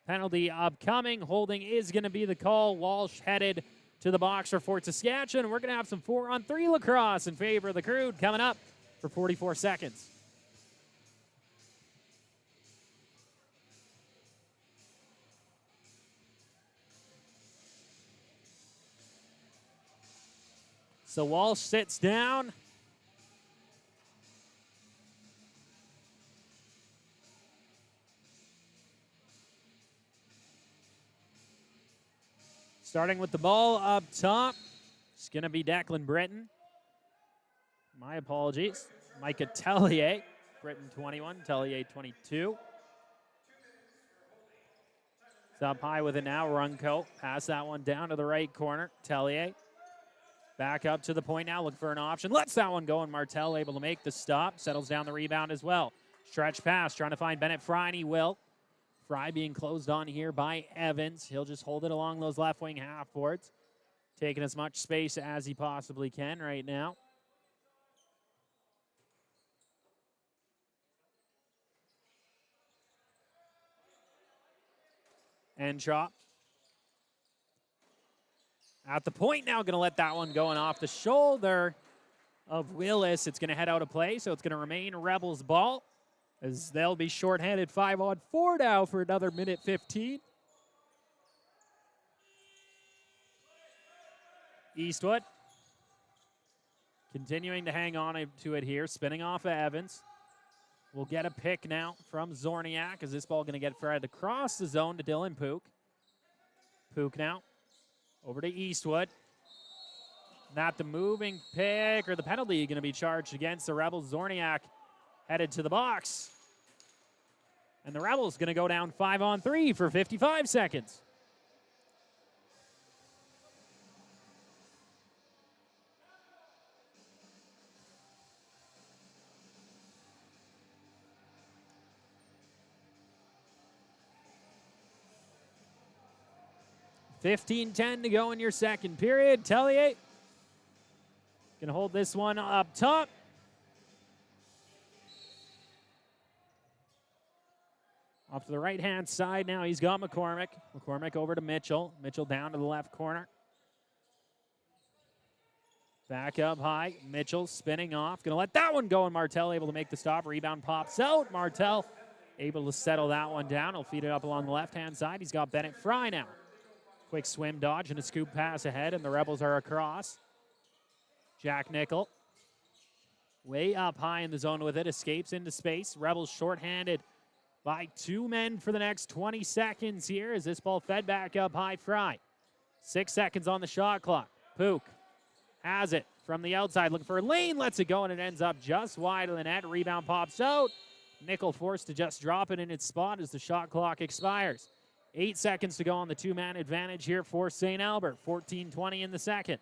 penalty upcoming. Holding is going to be the call. Walsh headed to the box for Fort Saskatchewan. We're going to have some 4-on-3 lacrosse in favor of the Crude coming up for 44 seconds. So Walsh sits down. Starting with the ball up top, it's going to be Declan Britton. My apologies. Micah Tellier. Britton 21, Tellier 22. It's up high with it now. Runco. Pass that one down to the right corner. Tellier. Back up to the point now. Looking for an option. Lets that one go, and Martel able to make the stop. Settles down the rebound as well. Stretch pass. Trying to find Bennett Fry, and he will. Fry being closed on here by Evans. He'll just hold it along those left wing half boards. Taking as much space as he possibly can right now. And chop. At the point now, going to let that one go, and off the shoulder of Willis. It's going to head out of play, so it's going to remain Rebels ball, as they'll be shorthanded 5-on-4 now for another minute 15. Eastwood continuing to hang on to it here, spinning off of Evans. We'll get a pick now from Zorniak, as this ball going to get fed across the zone to Dylan Pook. Pook now over to Eastwood. Not the moving pick or the penalty going to be charged against the Rebels. Zorniak headed to the box. And the Rebels going to go down 5-on-3 for 55 seconds. $15-10 to go in your second period. Tellier can hold this one up top. Off to the right-hand side now, he's got McCormick. McCormick over to Mitchell. Mitchell down to the left corner. Back up high. Mitchell spinning off. Going to let that one go, and Martel able to make the stop. Rebound pops out. Martel able to settle that one down. He'll feed it up along the left-hand side. He's got Bennett Fry now. Quick swim dodge and a scoop pass ahead, and the Rebels are across. Jack Nickel way up high in the zone with it. Escapes into space. Rebels shorthanded by 2 men for the next 20 seconds here as this ball fed back up high. Fry. 6 seconds on the shot clock. Pook has it from the outside. Looking for a lane. Lets it go, and it ends up just wide of the net. Rebound pops out. Nickel forced to just drop it in its spot as the shot clock expires. 8 seconds to go on the 2-man advantage here for St. Albert. 14-20 in the second.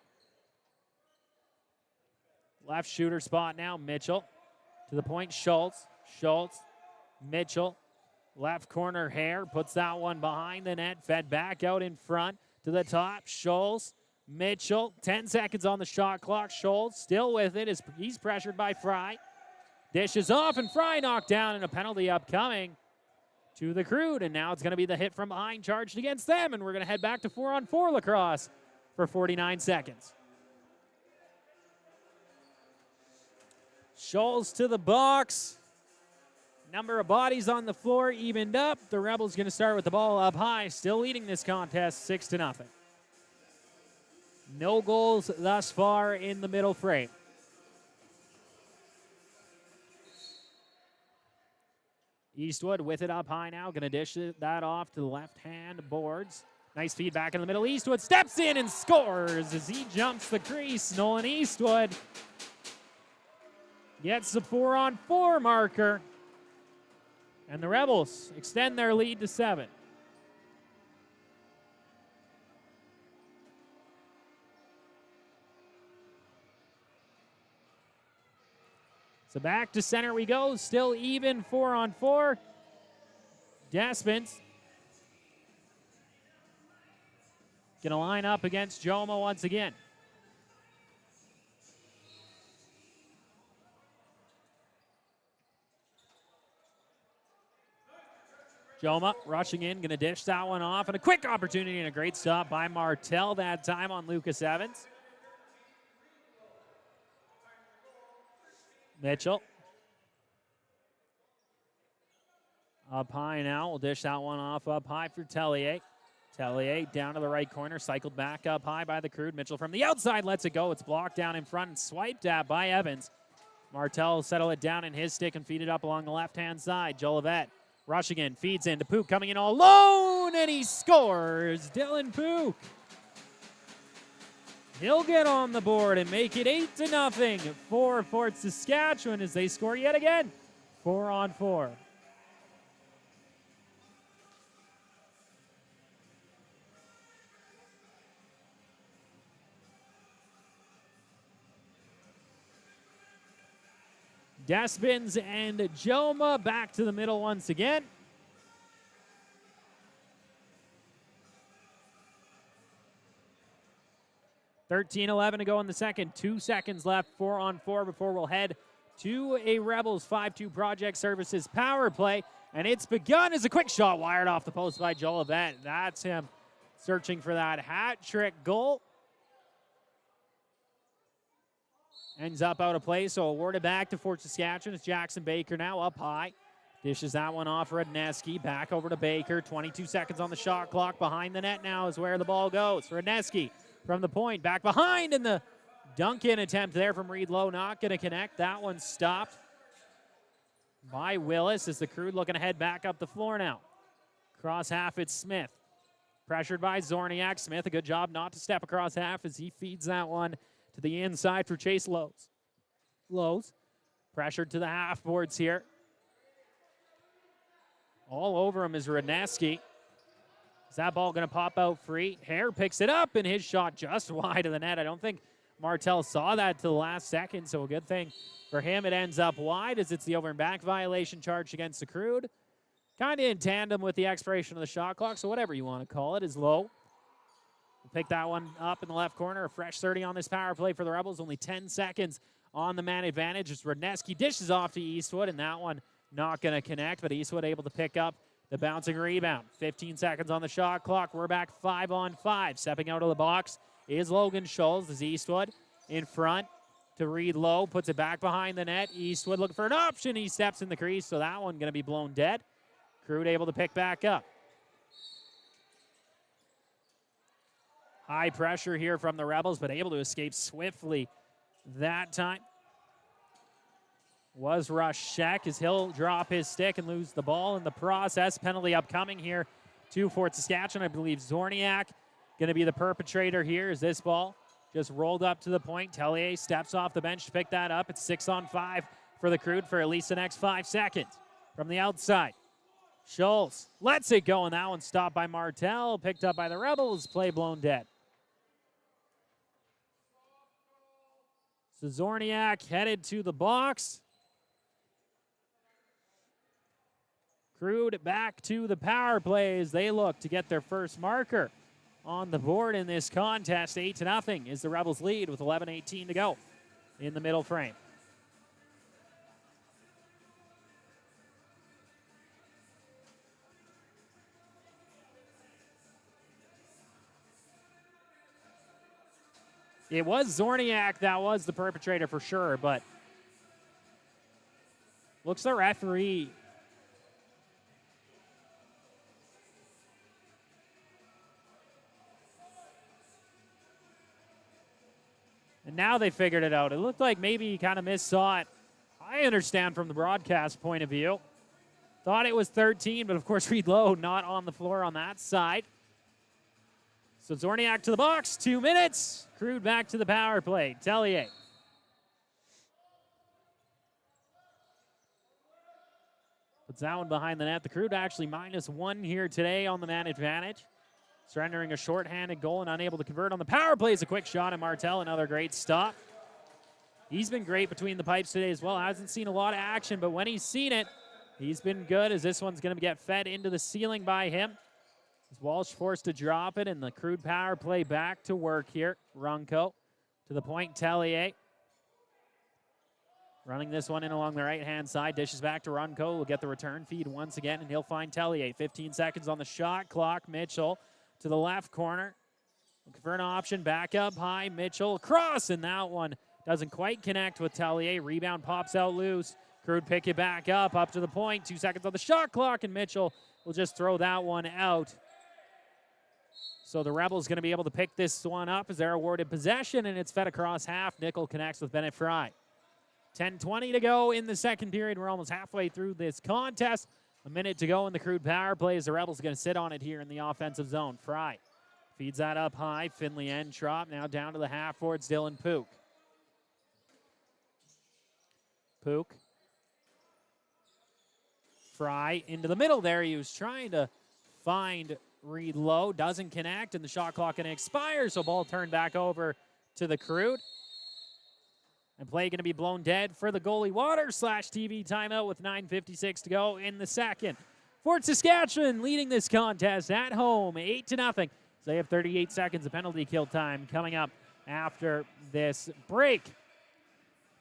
Left shooter spot now. Mitchell to the point. Schultz. Mitchell. Left corner Hare. Puts that one behind the net. Fed back out in front to the top. Schultz. Mitchell. 10 seconds on the shot clock. Schultz still with it as he's pressured by Fry. Dishes off, and Fry knocked down, and a penalty upcoming to the Crude, and now it's going to be the hit from behind charged against them, and we're going to head back to 4-on-4 lacrosse for 49 seconds. Schultz to the box. Number of bodies on the floor evened up. The Rebels going to start with the ball up high, still leading this contest 6-0. No goals thus far in the middle frame. Eastwood with it up high now. Going to dish that off to the left-hand boards. Nice feedback in the middle. Eastwood steps in and scores as he jumps the crease. Nolan Eastwood gets the 4-on-4 marker. And the Rebels extend their lead to 7. So back to center we go. Still even 4-on-4. Despens going to line up against Joma once again. Joma rushing in, going to dish that one off, and a quick opportunity and a great stop by Martel that time on Lucas Evans. Mitchell. Up high now. We'll dish that one off up high for Tellier. Tellier down to the right corner. Cycled back up high by the Crude. Mitchell from the outside lets it go. It's blocked down in front and swiped at by Evans. Martel will settle it down in his stick and feed it up along the left-hand side. Jolivet rushing in. Feeds into Pook coming in all alone, and he scores. Dylan Pook He'll get on the board and make it 8-0 for Fort Saskatchewan as they score yet again. 4-on-4. Despins and Joma back to the middle once again. $13-11 to go in the second. 2 seconds left, 4-on-4 before we'll head to a Rebels 5-2 Project Services power play. And it's begun as a quick shot wired off the post by Joel Event. That's him searching for that hat trick goal. Ends up out of play, so awarded back to Fort Saskatchewan. It's Jackson Baker now up high. Dishes that one off Radneski. Back over to Baker. 22 seconds on the shot clock. Behind the net now is where the ball goes. Radneski from the point. Back behind, and the dunk-in attempt there from Reed Lowe. Not going to connect. That one stopped by Willis as the Crude looking to head back up the floor now. Cross half, it's Smith. Pressured by Zorniak. Smith, a good job not to step across half as he feeds that one to the inside for Chase Lowe's. Lowe's pressured to the half boards here. All over him is Radneski. Is that ball going to pop out free? Hare picks it up, and his shot just wide of the net. I don't think Martel saw that to the last second, so a good thing for him. It ends up wide as it's the over and back violation charged against the Crude. Kind of in tandem with the expiration of the shot clock, so whatever you want to call it is low. We'll pick that one up in the left corner. A fresh 30 on this power play for the Rebels. Only 10 seconds on the man advantage. As Radneski dishes off to Eastwood, and that one not going to connect, but Eastwood able to pick up the bouncing rebound. 15 seconds on the shot clock. We're back 5-on-5. Stepping out of the box is Logan Scholes as Eastwood in front to Reed Lowe. Puts it back behind the net. Eastwood looking for an option. He steps in the crease, so that one going to be blown dead. Crude able to pick back up. High pressure here from the Rebels, but able to escape swiftly that time. Was Rush Sheck as he'll drop his stick and lose the ball in the process. Penalty upcoming here to Fort Saskatchewan. I believe Zorniak going to be the perpetrator here as this ball just rolled up to the point. Tellier steps off the bench to pick that up. It's 6-on-5 for the Crude for at least the next 5 seconds. From the outside, Scholes lets it go, and that one stopped by Martel. Picked up by the Rebels. Play blown dead. So Zorniak headed to the box. Crude back to the power play as they look to get their first marker on the board in this contest. 8-0 is the Rebels lead with 11:18 to go in the middle frame. It was Zorniak that was the perpetrator for sure, but looks the referee. And now they figured it out. It looked like maybe he kind of missaw it. I understand from the broadcast point of view. Thought it was 13, but of course Reed Lowe not on the floor on that side. So Zorniak to the box, 2 minutes. Crude back to the power play. Tellier. Puts that one behind the net. The Crude actually -1 here today on the man advantage. Surrendering a shorthanded goal and unable to convert on the power play is a quick shot, and Martel, another great stop. He's been great between the pipes today as well. Hasn't seen a lot of action, but when he's seen it, he's been good as this one's going to get fed into the ceiling by him. Is Walsh forced to drop it, and the Crude power play back to work here. Runco to the point, Tellier. Running this one in along the right-hand side. Dishes back to Runco. Will get the return feed once again, and he'll find Tellier. 15 seconds on the shot clock. Mitchell to the left corner. Looking for an option. Back up high. Mitchell across, and that one doesn't quite connect with Tellier. Rebound pops out loose. Crude pick it back up to the point. 2 seconds on the shot clock, and Mitchell will just throw that one out. So the Rebels going to be able to pick this one up as they're awarded possession, and it's fed across half. Nickel connects with Bennett Fry. 10:20 to go in the second period. We're almost halfway through this contest. A minute to go in the Crude power play as the Rebels are going to sit on it here in the offensive zone. Fry Feeds that up high. Finley Entrop now down to the half forwards. Dylan Pook. Pook. Fry into the middle there. He was trying to find Reed Lowe. Doesn't connect, and the shot clock going to expire, so ball turned back over to the Crude. And play going to be blown dead for the goalie water/TV timeout with 9:56 to go in the second. Fort Saskatchewan leading this contest at home 8-0. So they have 38 seconds of penalty kill time coming up after this break.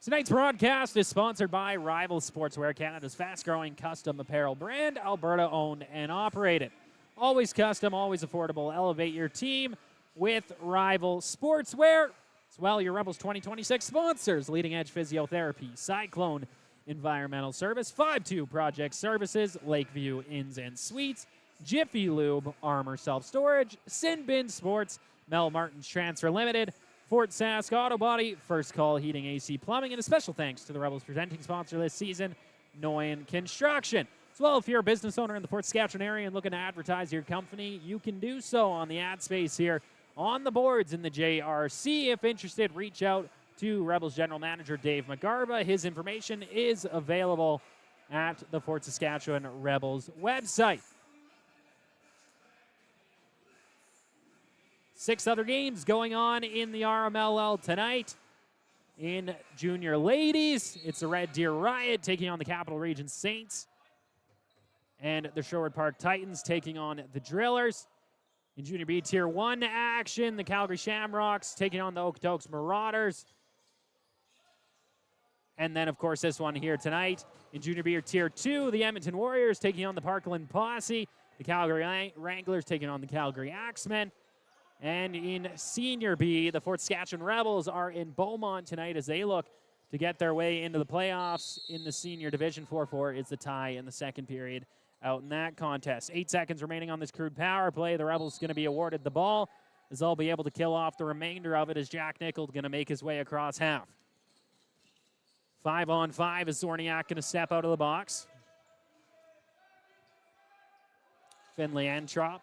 Tonight's broadcast is sponsored by Rival Sportswear, Canada's fast-growing custom apparel brand, Alberta-owned and operated. Always custom, always affordable. Elevate your team with Rival Sportswear. As well, your Rebels 2026 sponsors, Leading Edge Physiotherapy, Cyclone Environmental Service, 5-2 Project Services, Lakeview Inns and Suites, Jiffy Lube, Armor Self-Storage, Sin Bin Sports, Mel Martin's Transfer Limited, Fort Sask Auto Body, First Call Heating, AC Plumbing, and a special thanks to the Rebels presenting sponsor this season, Noyan Construction. As well, if you're a business owner in the Fort Saskatchewan area and looking to advertise your company, you can do so on the ad space here on the boards in the JRC. If interested, reach out to Rebels General Manager Dave McGarva. His information is available at the Fort Saskatchewan Rebels website. 6 other games going on in the RMLL tonight. In Junior Ladies, it's the Red Deer Riot taking on the Capital Region Saints. And the Sherwood Park Titans taking on the Drillers. In Junior B Tier 1 action, the Calgary Shamrocks taking on the Okotoks Marauders. And then, of course, this one here tonight. In Junior B or Tier 2, the Edmonton Warriors taking on the Parkland Posse. The Calgary Wranglers taking on the Calgary Axemen. And in Senior B, the Fort Saskatchewan Rebels are in Beaumont tonight as they look to get their way into the playoffs in the Senior Division. 4-4 is the tie in the second period out in that contest. 8 seconds remaining on this Crude power play. The Rebels going to be awarded the ball as they'll be able to kill off the remainder of it as Jack Nichols going to make his way across half. 5-on-5 is Zorniak going to step out of the box. Finley Entrop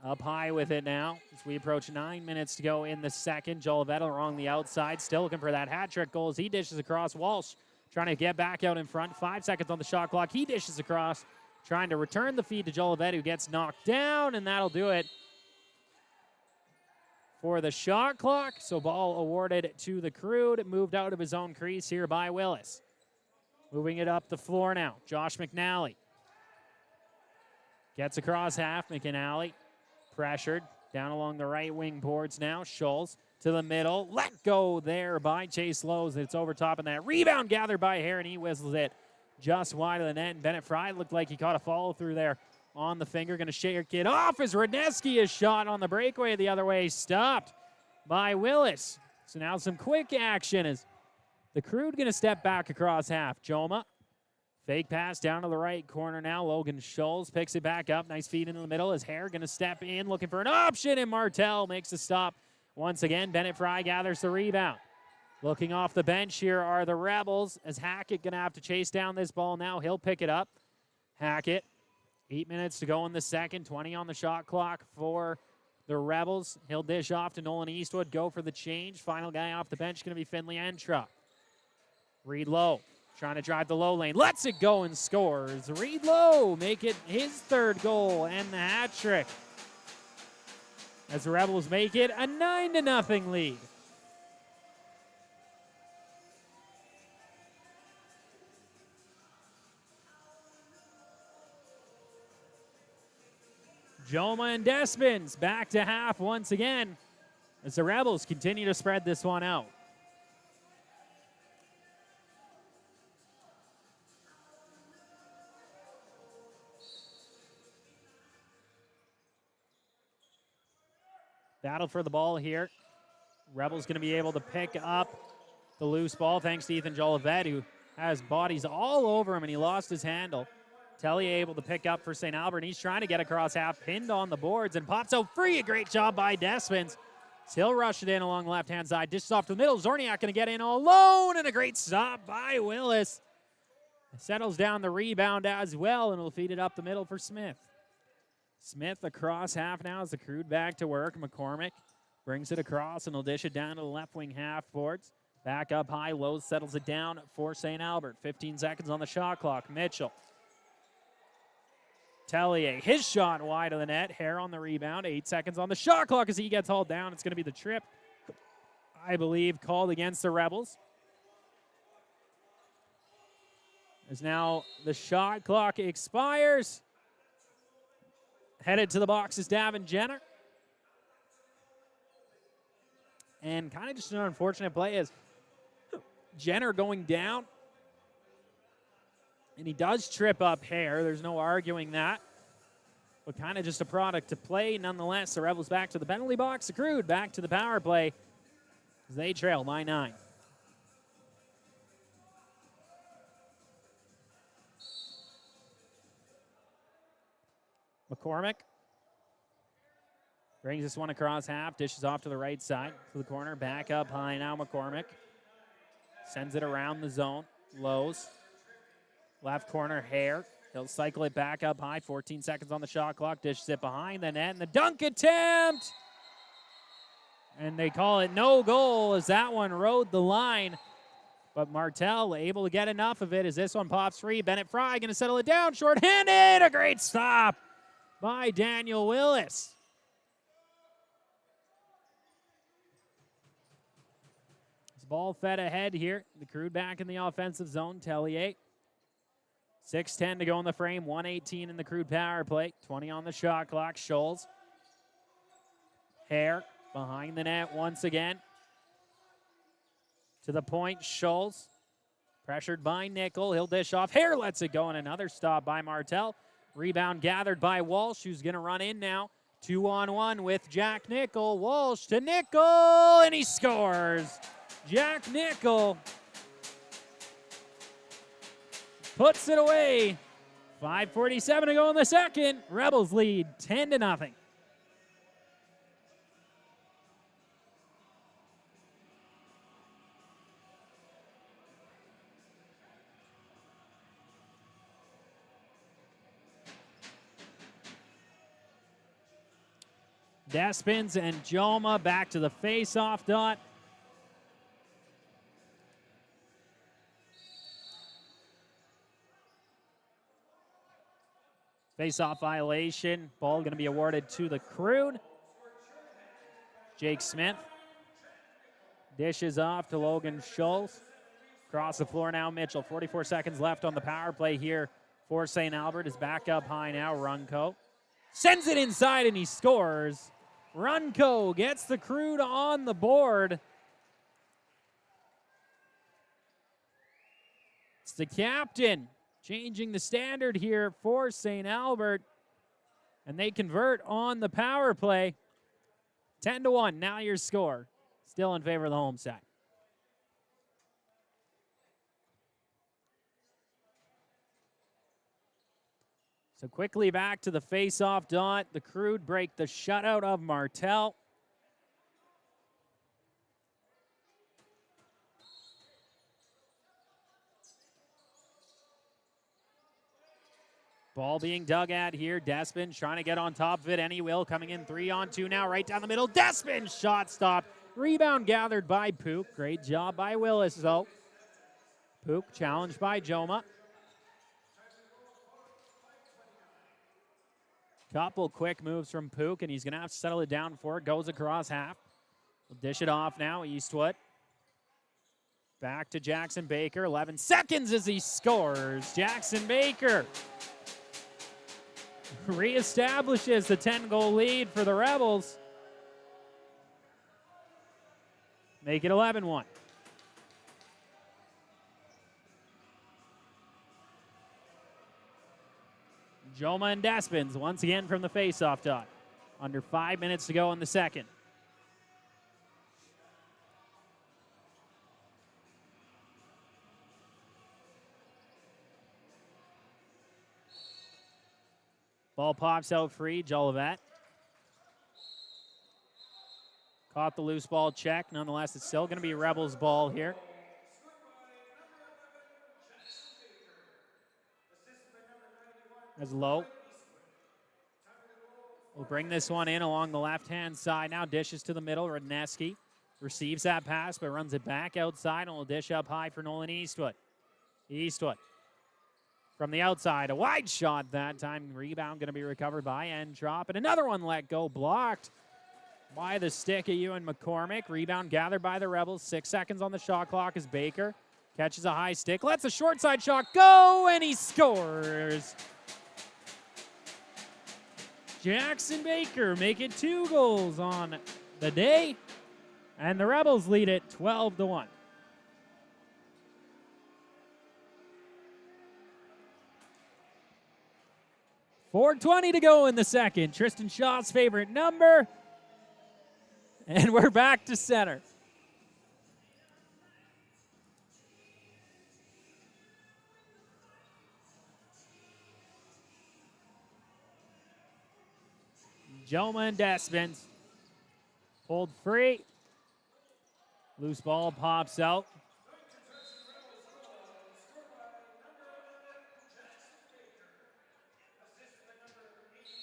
up high with it now as we approach 9 minutes to go in the second. Joel Vettel along the outside, still looking for that hat trick goal as he dishes across. Walsh trying to get back out in front. 5 seconds on the shot clock. He dishes across, trying to return the feed to Joel Vettel, who gets knocked down, and that'll do it for the shot clock. So ball awarded to the Crude. Moved out of his own crease here by Willis. Moving it up the floor now. Josh McNally gets across half. McNally pressured down along the right wing boards now. Schultz to the middle. Let go there by Chase Lowe's. It's over top of that. Rebound gathered by Heron. He whistles it just wide of the net. And Bennett Fry looked like he caught a follow through there on the finger. Going to shake it off as Radneski is shot on the breakaway the other way. Stopped by Willis. So now some quick action as the Crude going to step back across half. Joma. Fake pass down to the right corner now. Logan Schultz picks it back up. Nice feed into the middle. His Hare going to step in, looking for an option, and Martell makes a stop. Once again, Bennett Fry gathers the rebound. Looking off the bench here are the Rebels, as Hackett going to have to chase down this ball now. He'll pick it up. Hackett, 8 minutes to go in the second, 20 on the shot clock for the Rebels. He'll dish off to Nolan Eastwood, go for the change. Final guy off the bench going to be Finley Entrop. Reed Lowe. Trying to drive the low lane. Lets it go and scores. Reed Lowe make it his third goal and the hat trick. As the Rebels make it a 9-0 lead. Joma and Despins back to half once again as the Rebels continue to spread this one out. Battle for the ball here. Rebels going to be able to pick up the loose ball thanks to Ethan Jolivet, who has bodies all over him, and he lost his handle. Tellier able to pick up for St. Albert, and he's trying to get across half, pinned on the boards, and pops out free. A great job by Despins. He'll rush it in along the left-hand side. Dishes off to the middle. Zorniak going to get in all alone, and a great stop by Willis. Settles down the rebound as well, and will feed it up the middle for Smith. Smith across half now as the Crude back to work. McCormick brings it across and will dish it down to the left wing half boards. Back up high, Lowe's settles it down for St. Albert. 15 seconds on the shot clock. Mitchell. Tellier, his shot wide of the net. Hare on the rebound. 8 seconds on the shot clock as he gets hauled down. It's going to be the trip, I believe, called against the Rebels. As now the shot clock expires. Headed to the box is Davin Jenner. And kind of just an unfortunate play is Jenner going down. And he does trip up Hare. There's no arguing that. But kind of just a product to play. Nonetheless, the Rebels back to the penalty box. The Crude back to the power play as they trail by 9. McCormick brings this one across half, dishes off to the right side, to the corner, back up high now. McCormick sends it around the zone. Lowe's, left corner, Hare. He'll cycle it back up high, 14 seconds on the shot clock, dishes it behind the net, and the dunk attempt! And they call it no goal as that one rode the line. But Martel able to get enough of it as this one pops free. Bennett Fry going to settle it down, shorthanded, a great stop by Daniel Willis. This ball fed ahead here. The Crude back in the offensive zone. Tellier. 6:10 to go in the frame. 1:18 in the Crude power play. 20 on the shot clock. Scholes. Hare behind the net once again. To the point, Scholes. Pressured by Nickel. He'll dish off. Hare lets it go, and another stop by Martel. Rebound gathered by Walsh, who's going to run in now. 2-on-1 with Jack Nickel. Walsh to Nickel, and he scores. Jack Nickel puts it away. 5:47 to go in the second. Rebels lead 10-0. Despins and Joma back to the face-off dot. Face-off violation. Ball going to be awarded to the Crude. Jake Smith dishes off to Logan Scholes. Across the floor now, Mitchell. 44 seconds left on the power play here for St. Albert. Is back up high now, Runco. Sends it inside and he scores. Runco gets the Crude on the board. It's the captain changing the standard here for St. Albert. And they convert on the power play. 10-1, now your score. Still in favor of the home side. So quickly back to the face-off dot. The Crude break the shutout of Martel. Ball being dug at here. Despin trying to get on top of it. Any will coming in 3-on-2 now. Right down the middle. Despin shot stop. Rebound gathered by Pook. Great job by Willis though. Pook challenged by Joma. Couple quick moves from Pook, and he's going to have to settle it down for it. Goes across half. We'll dish it off now, Eastwood. Back to Jackson Baker. 11 seconds as he scores. Jackson Baker reestablishes the 10-goal lead for the Rebels. Make it 11-1. Joma and Despins once again from the face-off dot. Under 5 minutes to go in the second. Ball pops out free, Jolivet. Caught the loose ball check. Nonetheless, it's still going to be Rebels ball here. As Lowe will bring this one in along the left-hand side now. Dishes to the middle. Radneski receives that pass, but runs it back outside, and will dish up high for Nolan Eastwood. Eastwood from the outside. A wide shot that time. Rebound going to be recovered by Entrop. And another one let go. Blocked by the stick of Ewan McCormick. Rebound gathered by the Rebels. 6 seconds on the shot clock as Baker catches a high stick. Lets a short side shot go, and he scores. Jackson Baker making 2 goals on the day. And the Rebels lead it 12-1. .420 to go in the second. Tristan Shaw's favorite number. And we're back to center. Joma and Despins pulled free. Loose ball pops out.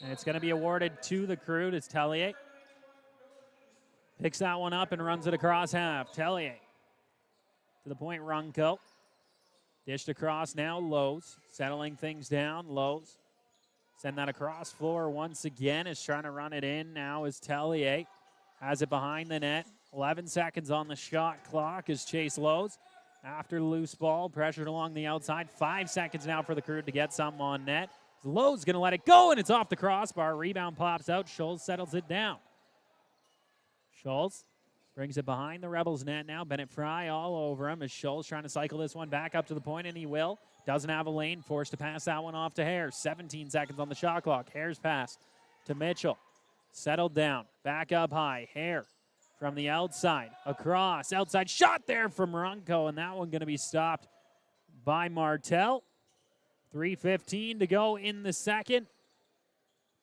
And it's going to be awarded to the Crude. It's Tellier. Picks that one up and runs it across half. Tellier to the point, Runco. Dished across now, Lowe's. Settling things down, Lowe's. Send that across floor once again. Is trying to run it in now is Tellier. Has it behind the net. 11 seconds on the shot clock as Chase Lowe's. After the loose ball, pressured along the outside. 5 seconds now for the Crude to get something on net. Lowe's going to let it go, and it's off the crossbar. Rebound pops out. Scholes settles it down. Scholes brings it behind the Rebels' net now. Bennett Fry all over him as Scholes trying to cycle this one back up to the point, and he will. Doesn't have a lane. Forced to pass that one off to Hare. 17 seconds on the shot clock. Hare's pass to Mitchell. Settled down. Back up high. Hare from the outside. Across. Outside shot there from Runco, and that one going to be stopped by Martel. 3:15 to go in the second.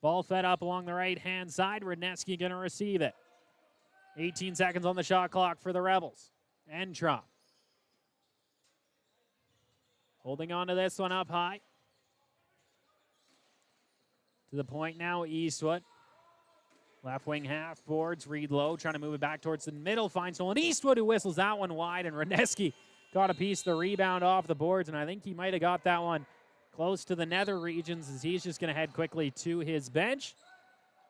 Ball fed up along the right-hand side. Radneski going to receive it. 18 seconds on the shot clock for the Rebels. Entrop holding on to this one up high. To the point now, Eastwood. Left wing half boards, Reed Lowe trying to move it back towards the middle. Finds Nolan Eastwood, who whistles that one wide, and Radneski got a piece of the rebound off the boards, and I think he might have got that one close to the nether regions as he's just going to head quickly to his bench.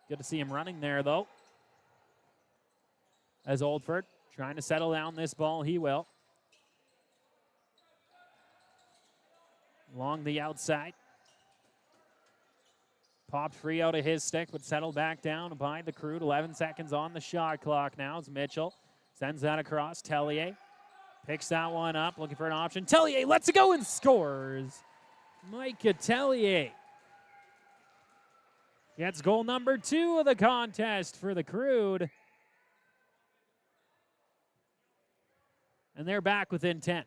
Good to see him running there, though. As Oldford trying to settle down this ball, he will. Along the outside. Popped free out of his stick, but settled back down behind the Crude. 11 seconds on the shot clock now as Mitchell sends that across. Tellier picks that one up, looking for an option. Tellier lets it go and scores. Micah Tellier gets goal number 2 of the contest for the Crude. And they're back within 10.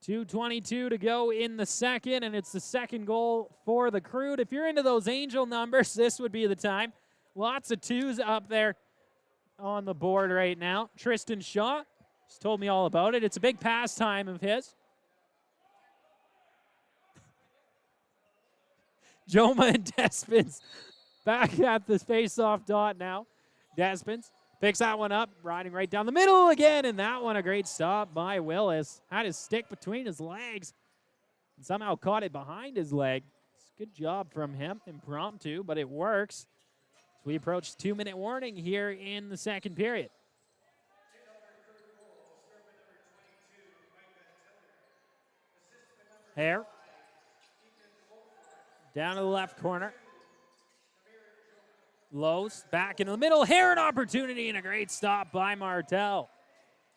2:22 to go in the second, and it's the second goal for the Crude. If you're into those angel numbers, this would be the time. Lots of 2s up there on the board right now. Tristan Shaw just told me all about it. It's a big pastime of his. Joma and Despins back at the face-off dot now. Despins picks that one up, riding right down the middle again, and that one a great stop by Willis. Had his stick between his legs and somehow caught it behind his leg. It's a good job from him, impromptu, but it works. As we approach 2-minute warning here in the second period. Hare down to the left corner. Lowe's back into the middle. Hare an opportunity and a great stop by Martel.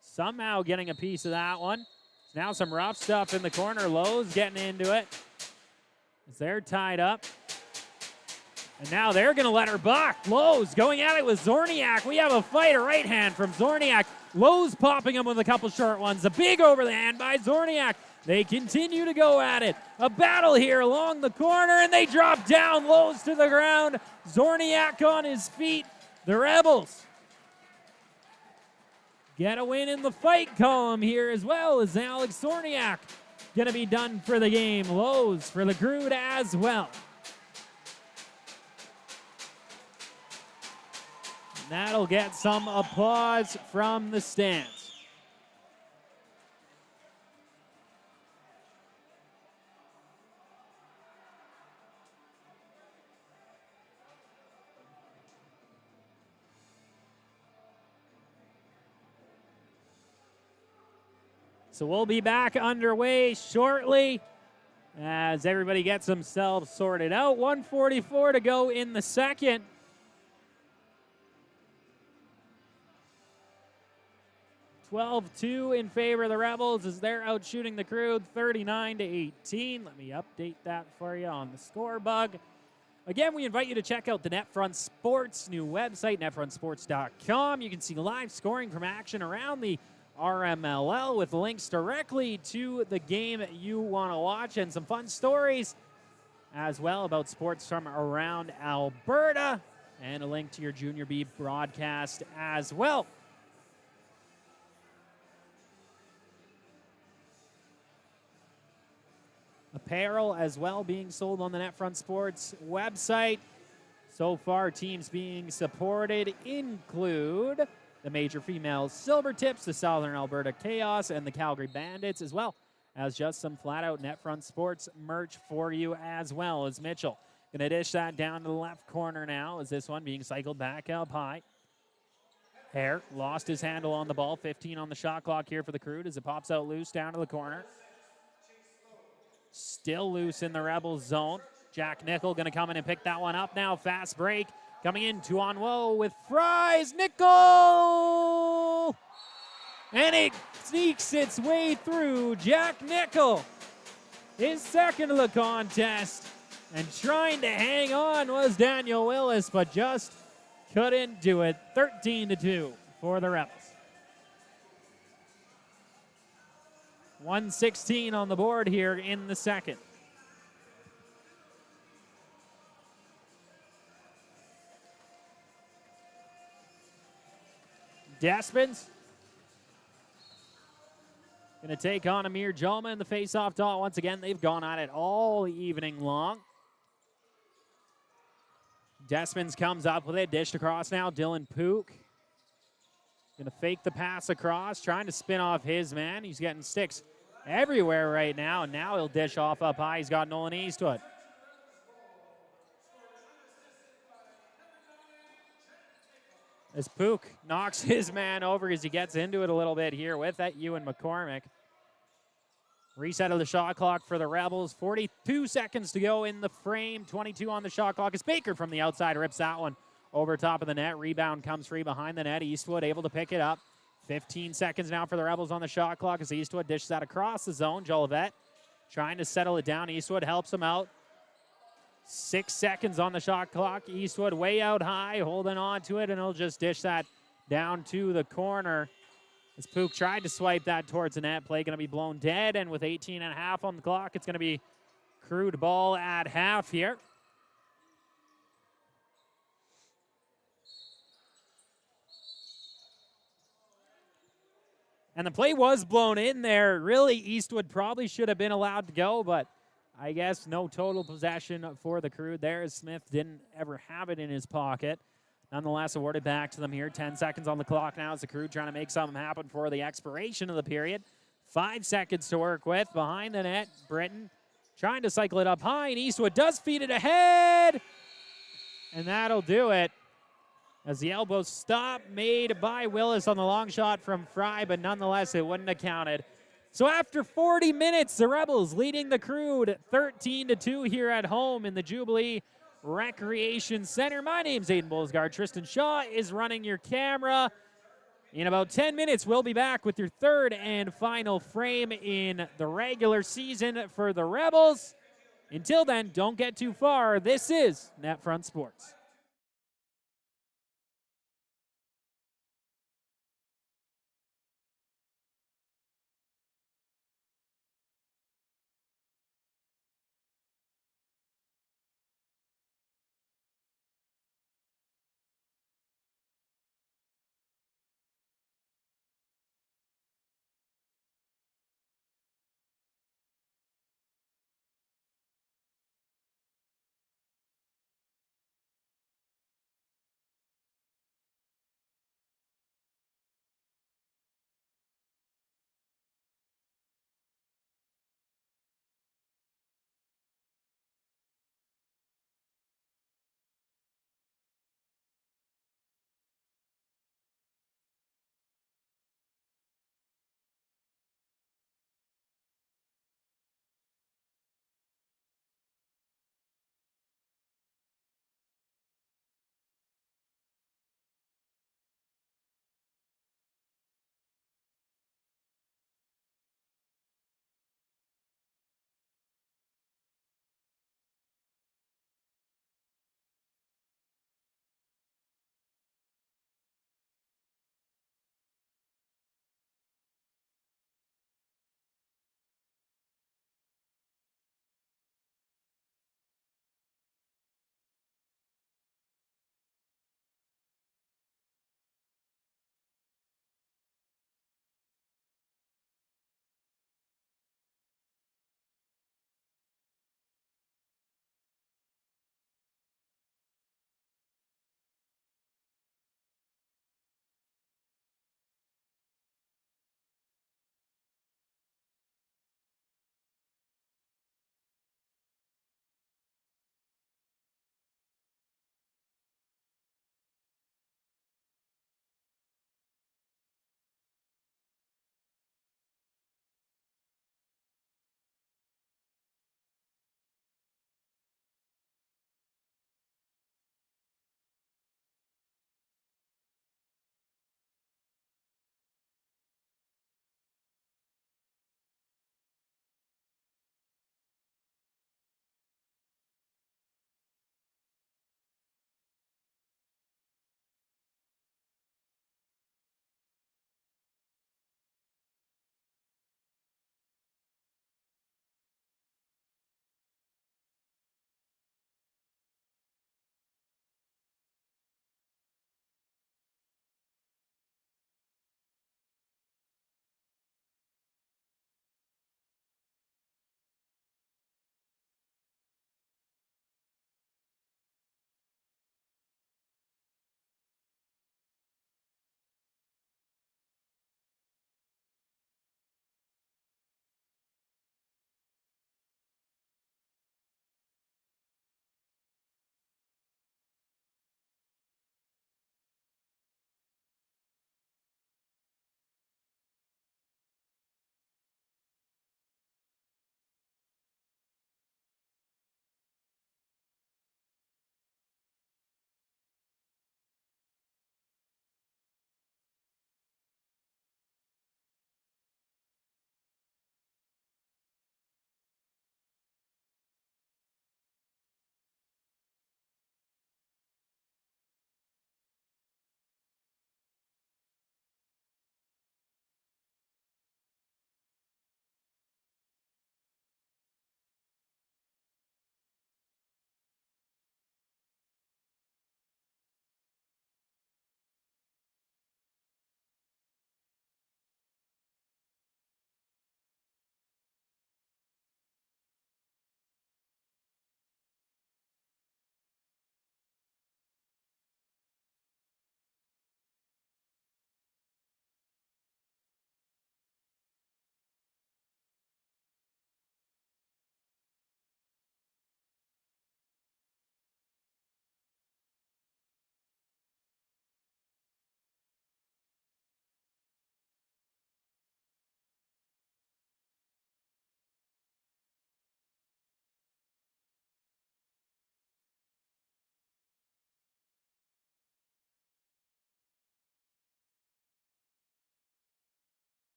Somehow getting a piece of that one. Now some rough stuff in the corner. Lowe's getting into it. As they're tied up. And now they're going to let her buck. Lowe's going at it with Zorniak. We have a fight, a right hand from Zorniak. Lowe's popping him with a couple short ones. A big over the hand by Zorniak. They continue to go at it. A battle here along the corner, and they drop down. Lowe's to the ground. Zorniak on his feet. The Rebels get a win in the fight column here as well as Alex Zorniak going to be done for the game. Lowe's for the Crude as well. That'll get some applause from the stands. So we'll be back underway shortly as everybody gets themselves sorted out. 1:44 to go in the second. (12-2) in favor of the Rebels as they're out shooting the Crude 39-18. Let me update that for you on the score bug. Again, we invite you to check out the NetFront Sports new website, netfrontsports.com. You can see live scoring from action around the RMLL with links directly to the game you want to watch and some fun stories as well about sports from around Alberta and a link to your Junior B broadcast as well. Apparel as well being sold on the NetFront Sports website. So far, teams being supported include the major female Silvertips, the Southern Alberta Chaos, and the Calgary Bandits, as well as just some flat-out NetFront Sports merch for you as well. As Mitchell going to dish that down to the left corner now as this one being cycled back up high. Hare lost his handle on the ball. 15 on the shot clock here for the Crude as it pops out loose down to the corner. Still loose in the Rebels zone. Jack Nickel going to come in and pick that one up now. Fast break. Coming in, Tuonwo with Fries. Nickel! And it sneaks its way through. Jack Nickel, his second of the contest. And trying to hang on was Daniel Willis, but just couldn't do it. 13-2 for the Rebels. 1:16 on the board here in the second. Despins going to take on Amir Joma in the face-off dot. Once again, they've gone at it all evening long. Despins comes up with it, dished across now. Dylan Pook going to fake the pass across, trying to spin off his man. He's getting sticks everywhere right now, and now he'll dish off up high. He's got Nolan Eastwood. As Pook knocks his man over as he gets into it a little bit here with that Ewan McCormick. Reset of the shot clock for the Rebels. 42 seconds to go in the frame. 22 on the shot clock as Baker from the outside rips that one over top of the net. Rebound comes free behind the net. Eastwood able to pick it up. 15 seconds now for the Rebels on the shot clock as Eastwood dishes that across the zone. Jolivet trying to settle it down. Eastwood helps him out. 6 seconds on the shot clock. Eastwood way out high, holding on to it, and he'll just dish that down to the corner. As Pook tried to swipe that towards the net. Play going to be blown dead, and with 18.5 on the clock, it's going to be Crude ball at half here. And the play was blown in there. Really, Eastwood probably should have been allowed to go, but I guess no total possession for the Crude there, as Smith didn't ever have it in his pocket. Nonetheless, awarded back to them here. 10 seconds on the clock now as the Crude trying to make something happen for the expiration of the period. 5 seconds to work with. Behind the net, Britton trying to cycle it up high, and Eastwood does feed it ahead. And that'll do it. As the elbow stop made by Willis on the long shot from Fry, but nonetheless, it wouldn't have counted. So after 40 minutes, the Rebels leading the Crude 13-2 here at home in the Jubilee Recreation Center. My name's Aiden Bolsgaard. Tristan Shaw is running your camera. In about 10 minutes, we'll be back with your third and final frame in the regular season for the Rebels. Until then, don't get too far. This is NetFront Sports.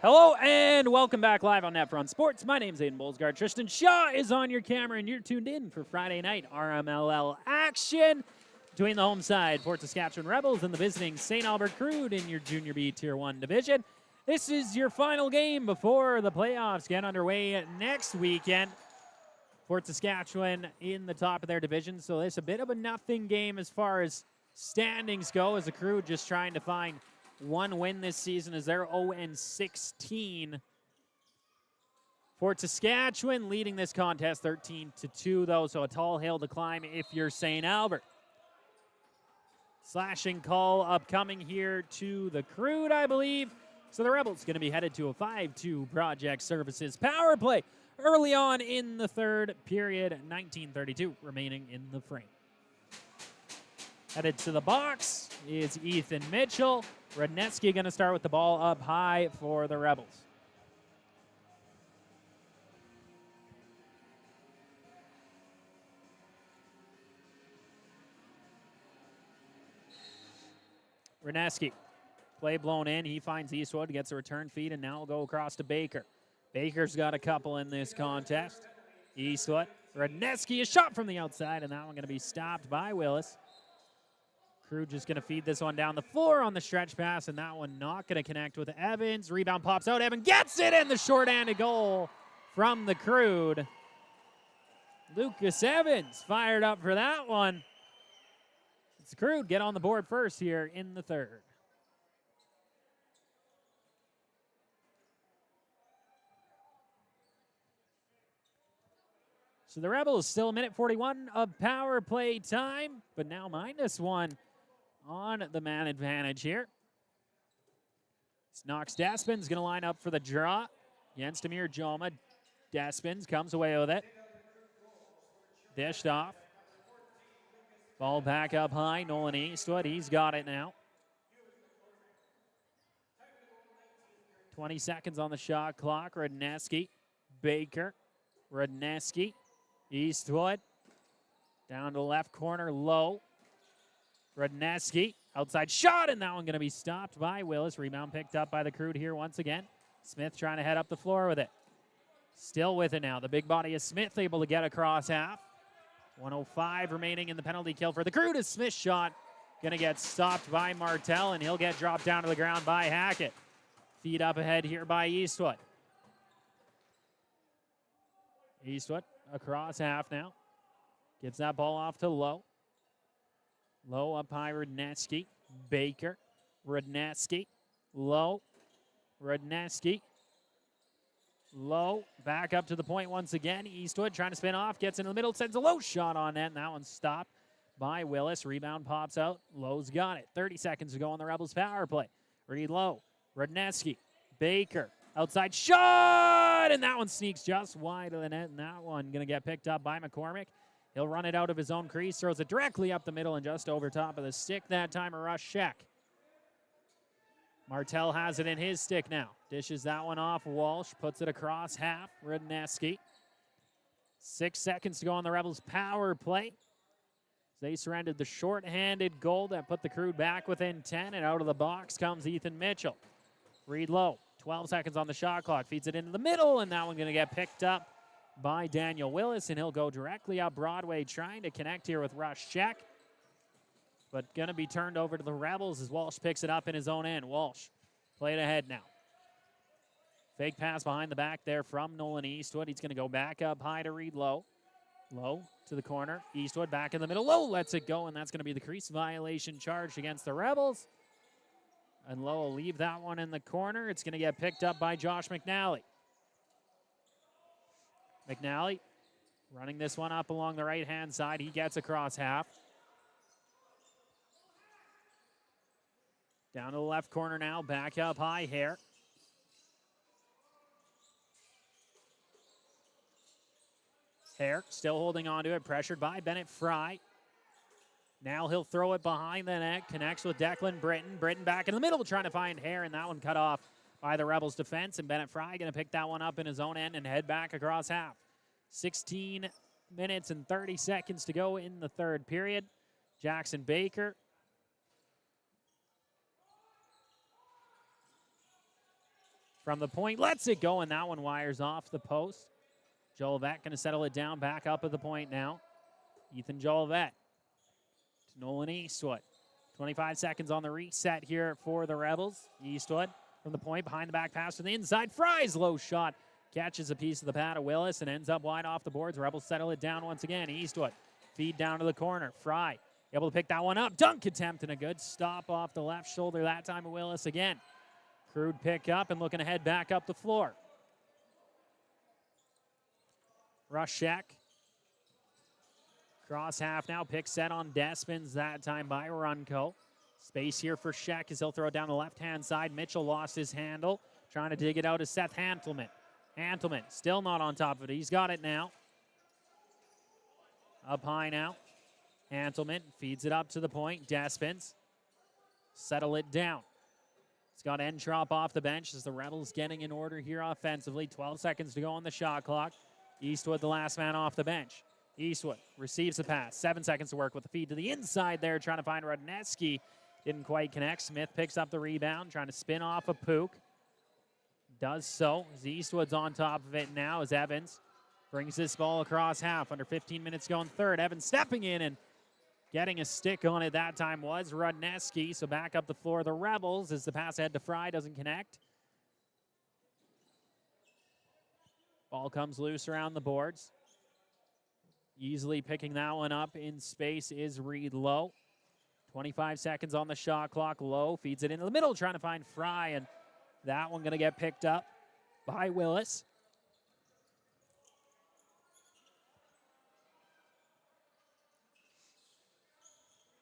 Hello and welcome back live on NetFront Sports. My name's Aiden Bolsgaard. Tristan Shaw is on your camera, and you're tuned in for Friday night RMLL action between the home side, Fort Saskatchewan Rebels, and the visiting St. Albert Crude in your Junior B Tier 1 division. This is your final game before the playoffs get underway next weekend. Fort Saskatchewan in the top of their division, so it's a bit of a nothing game as far as standings go, as the Crude just trying to find one win this season as they're 0-16. Fort Saskatchewan leading this contest 13-2, though, so a tall hill to climb if you're St. Albert. Slashing call upcoming here to the Crude, I believe. So the Rebels going to be headed to a 5-2 Project Services power play early on in the third period, 19:32 remaining in the frame. Headed to the box is Ethan Mitchell. Rudnetsky going to start with the ball up high for the Rebels. Rudnetsky, play blown in. He finds Eastwood, gets a return feed, and now will go across to Baker. Baker's got a couple in this contest. Eastwood. Rudnetsky, a shot from the outside, and that one going to be stopped by Willis. Crude just going to feed this one down the floor on the stretch pass, and that one not going to connect with Evans. Rebound pops out. Evan gets it, and the short-handed goal from the Crude. Lucas Evans fired up for that one. It's the Crude get on the board first here in the third. So the Rebels still a minute 41 of power play time, but now -1 on the man advantage here. It's Knox Despins going to line up for the draw against Amir Joma. Despins comes away with it. Dished off. Ball back up high. Nolan Eastwood, he's got it now. 20 seconds on the shot clock. Rudnetsky, Baker, Rudnetsky, Eastwood. Down to the left corner, low. Rudnetsky, outside shot, and that one going to be stopped by Willis. Rebound picked up by the Crude here once again. Smith trying to head up the floor with it. Still with it now. The big body of Smith able to get across half. 1:05 remaining in the penalty kill for the Crude. Is Smith's shot going to get stopped by Martel, and he'll get dropped down to the ground by Hackett. Feed up ahead here by Eastwood. Eastwood across half now. Gives that ball off to Lowe. Low up high, Rudnetsky. Baker. Rudnetsky. Low. Rudnetsky. Low. Back up to the point once again. Eastwood trying to spin off. Gets into the middle. Sends a low shot on net. And that one's stopped by Willis. Rebound pops out. Lowe's got it. 30 seconds to go on the Rebels power play. Reed Lowe. Rudnetsky. Baker. Outside shot. And that one sneaks just wide of the net. And that one going to get picked up by McCormick. He'll run it out of his own crease, throws it directly up the middle and just over top of the stick that time, Rush Sheck. Martel has it in his stick now. Dishes that one off. Walsh puts it across half. Rudnetsky. 6 seconds to go on the Rebels' power play. They surrendered the short-handed goal that put the Crude back within 10, and out of the box comes Ethan Mitchell. Reed Lowe, 12 seconds on the shot clock. Feeds it into the middle, and that one going to get picked up by Daniel Willis, and he'll go directly up Broadway trying to connect here with Rush Check, but going to be turned over to the Rebels as Walsh picks it up in his own end. Walsh played ahead now. Fake pass behind the back there from Nolan Eastwood. He's going to go back up high to Reed Lowe. Lowe to the corner. Eastwood back in the middle. Lowe lets it go, and that's going to be the crease violation charged against the Rebels. And Lowe will leave that one in the corner. It's going to get picked up by Josh McNally. McNally running this one up along the right-hand side. He gets across half. Down to the left corner now. Back up high. Hare. Hare still holding on to it. Pressured by Bennett Fry. Now he'll throw it behind the net. Connects with Declan Britton. Britton back in the middle trying to find Hare, and that one cut off by the Rebels defense, and Bennett Fry going to pick that one up in his own end and head back across half. 16 minutes and 30 seconds to go in the third period. Jackson Baker. from the point. Lets it go, and that one wires off the post. Jolivet going to settle it down, back up at the point now. Ethan Jolivet to Nolan Eastwood. 25 seconds on the reset here for the Rebels. Eastwood from the point, behind the back pass to the inside. Fries low shot. Catches a piece of the pad of Willis and ends up wide off the boards. Rebels settle it down once again. Eastwood feed down to the corner. Fry able to pick that one up. Dunk attempt and a good stop off the left shoulder that time of Willis again. Crude pick up and looking to head back up the floor. Rushek. Cross half now. Pick set on Despins that time by Runco. Space here for Sheck as he'll throw it down the left-hand side. Mitchell lost his handle. Trying to dig it out is Seth Hantelman. Hantelman still not on top of it. He's got it now. Up high now. Hantelman feeds it up to the point. Despins settle it down. It's got Entrop off the bench as the Rebels getting in order here offensively. 12 seconds to go on the shot clock. Eastwood, the last man off the bench. Eastwood receives the pass. 7 seconds to work with the feed to the inside there, trying to find Rudneski. Didn't quite connect. Smith picks up the rebound, trying to spin off a Pook. Does so as Eastwood's on top of it now as Evans brings this ball across half. Under 15 minutes going third. Evans stepping in and getting a stick on it that time was Rudneski. So back up the floor, the Rebels, as the pass ahead to Fry doesn't connect. Ball comes loose around the boards. Easily picking that one up in space is Reed Lowe. 25 seconds on the shot clock. Lowe feeds it into the middle, trying to find Fry, and that one going to get picked up by Willis.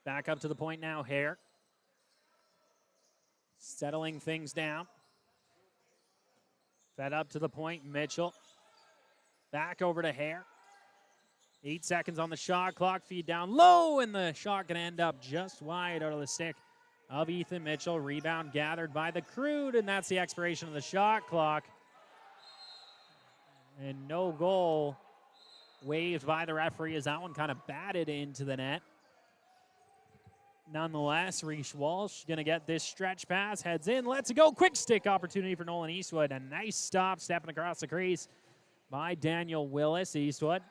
Back up to the point now, Hare. Settling things down. Fed up to the point, Mitchell. Back over to Hare. 8 seconds on the shot clock. Feed down low, and the shot going to end up just wide out of the stick of Ethan Mitchell. Rebound gathered by the Crude, and that's the expiration of the shot clock. And no goal waved by the referee as that one kind of batted into the net. Nonetheless, Reese Walsh going to get this stretch pass, heads in, lets it go. Quick stick opportunity for Nolan Eastwood. A nice stop, stepping across the crease by Daniel Willis. Eastwood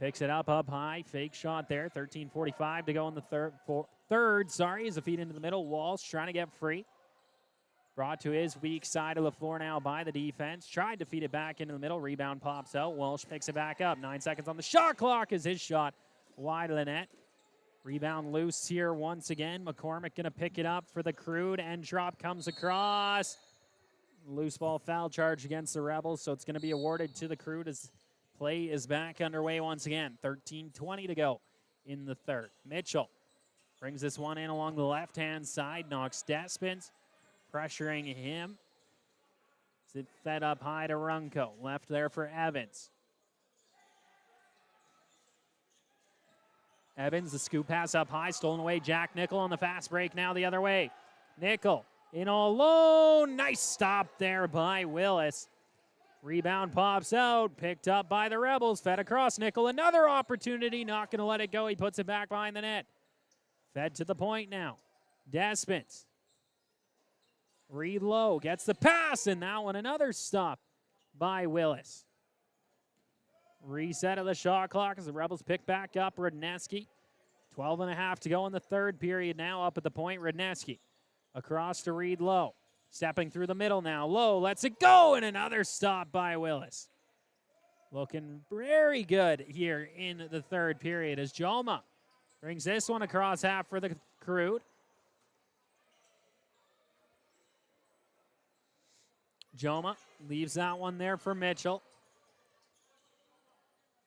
picks it up high. Fake shot there. 13:45 to go in the third. Sorry, is a feed into the middle. Walsh trying to get free. Brought to his weak side of the floor now by the defense. Tried to feed it back into the middle. Rebound pops out. Walsh picks it back up. 9 seconds on the shot clock as his shot wide of the net. Rebound loose here once again. McCormick going to pick it up for the Crude. Entrop comes across. Loose ball foul charge against the Rebels, so it's going to be awarded to the Crude as play is back underway once again. 13:20 to go in the third. Mitchell brings this one in along the left-hand side. Knocks Despins, pressuring him. Is it fed up high to Runco. Left there for Evans. Evans, the scoop pass up high, stolen away. Jack Nickel on the fast break now the other way. Nickel in all alone. Nice stop there by Willis. Rebound pops out, picked up by the Rebels, fed across Nickel. Another opportunity, not going to let it go. He puts it back behind the net. Fed to the point now. Despins. Reed Lowe gets the pass, and that one another stop by Willis. Reset of the shot clock as the Rebels pick back up Rudneski. 12:30 to go in the third period now. Up at the point, Rudneski across to Reed Lowe. Stepping through the middle now. Lowe lets it go, and another stop by Willis. Looking very good here in the third period as Joma brings this one across half for the Crude. Joma leaves that one there for Mitchell.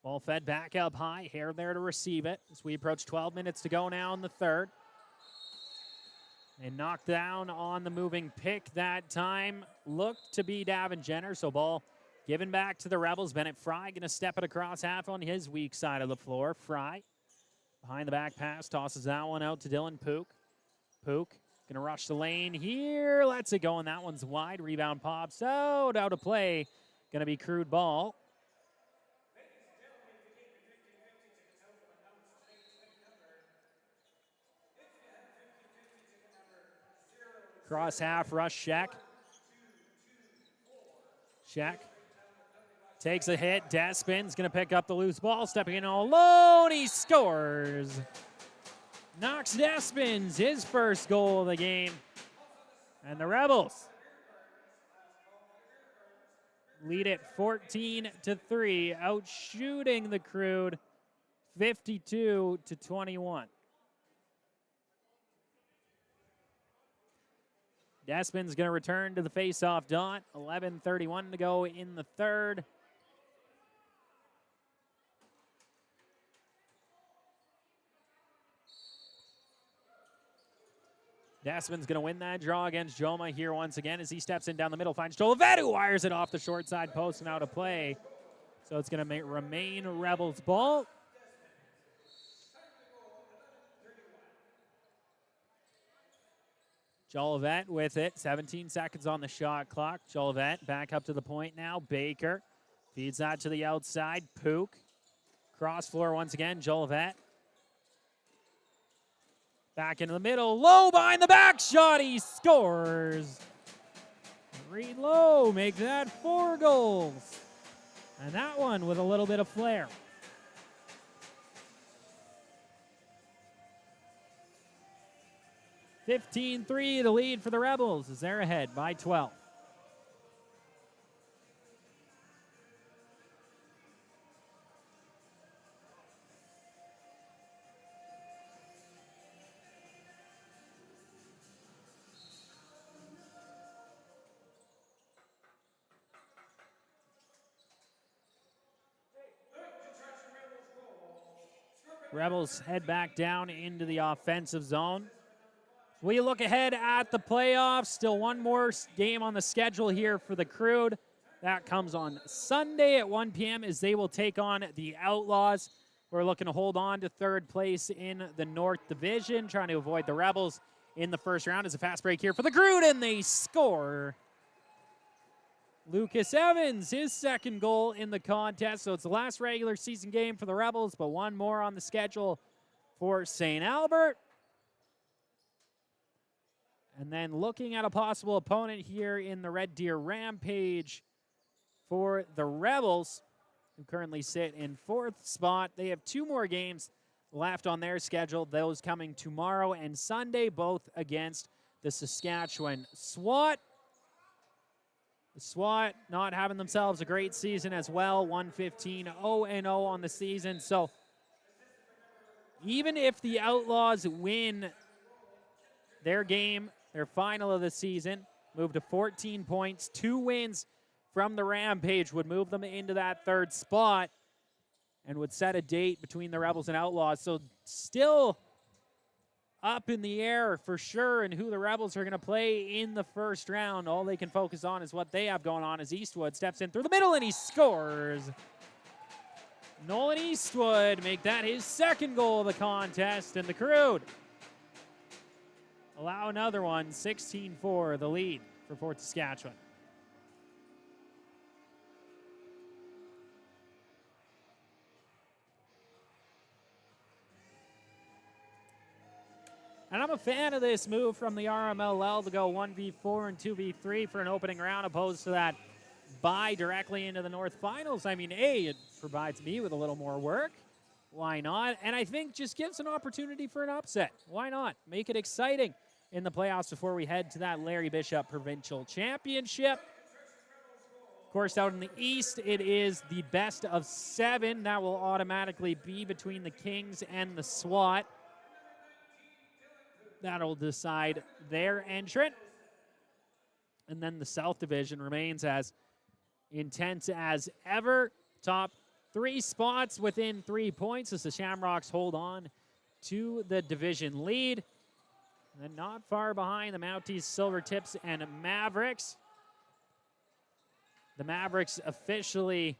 Ball fed back up high. Hare there to receive it as we approach 12 minutes to go now in the third. And knocked down on the moving pick that time. Looked to be Davin Jenner, so ball given back to the Rebels. Bennett Fry going to step it across half on his weak side of the floor. Fry behind the back pass, tosses that one out to Dylan Pook. Pook going to rush the lane here. Lets it go, and that one's wide. Rebound pops out of play. Going to be Crude ball. Cross half, Rush Sheck. Check. Takes a hit. Despin's going to pick up the loose ball. Stepping in all alone. He scores. Knocks Despin's his first goal of the game. And the Rebels lead it 14-3, out shooting the Crude 52-21. Despin's going to return to the face-off dot. 11:31 to go in the third. Despin's going to win that draw against Joma here once again as he steps in down the middle, finds Jolivet, who wires it off the short side post and out of play. So it's going to remain Rebels ball. Jolivet with it. 17 seconds on the shot clock. Jolivet back up to the point now. Baker feeds that to the outside. Pook. Cross floor once again. Jolivet. Back into the middle. Low behind the back shot. He scores. Reed Lowe make that 4 goals. And that one with a little bit of flair. (15-3) the lead for the Rebels as they're ahead by 12. Rebels head back down into the offensive zone. We look ahead at the playoffs. Still one more game on the schedule here for the Crude. That comes on Sunday at 1 p.m. as they will take on the Outlaws. We're looking to hold on to third place in the North Division, trying to avoid the Rebels in the first round. As a fast break here for the Crude, and they score. Lucas Evans, his second goal in the contest. So it's the last regular season game for the Rebels, but one more on the schedule for St. Albert. And then looking at a possible opponent here in the Red Deer Rampage for the Rebels, who currently sit in 4th spot. They have 2 more games left on their schedule, those coming tomorrow and Sunday, both against the Saskatchewan SWAT. The SWAT not having themselves a great season as well, 115-0-0 on the season. So even if the Outlaws win their game, their final of the season, move to 14 points, 2 wins from the Rampage would move them into that 3rd spot and would set a date between the Rebels and Outlaws. So still up in the air for sure and who the Rebels are going to play in the first round. All they can focus on is what they have going on as Eastwood steps in through the middle and he scores. Nolan Eastwood make that his second goal of the contest, and the Crude allow another one, 16-4, the lead for Fort Saskatchewan. And I'm a fan of this move from the RMLL to go 1v4 and 2v3 for an opening round, opposed to that bye directly into the North Finals. I mean, A, it provides me with a little more work. Why not? And I think just gives an opportunity for an upset. Why not? Make it exciting in the playoffs before we head to that Larry Bishop Provincial Championship. Of course, out in the East, it is the best of 7. That will automatically be between the Kings and the SWAT. That'll decide their entrant. And then the South Division remains as intense as ever. Top 3 spots within 3 points as the Shamrocks hold on to the division lead. And then not far behind, the Mounties, Silver Tips, and Mavericks. The Mavericks officially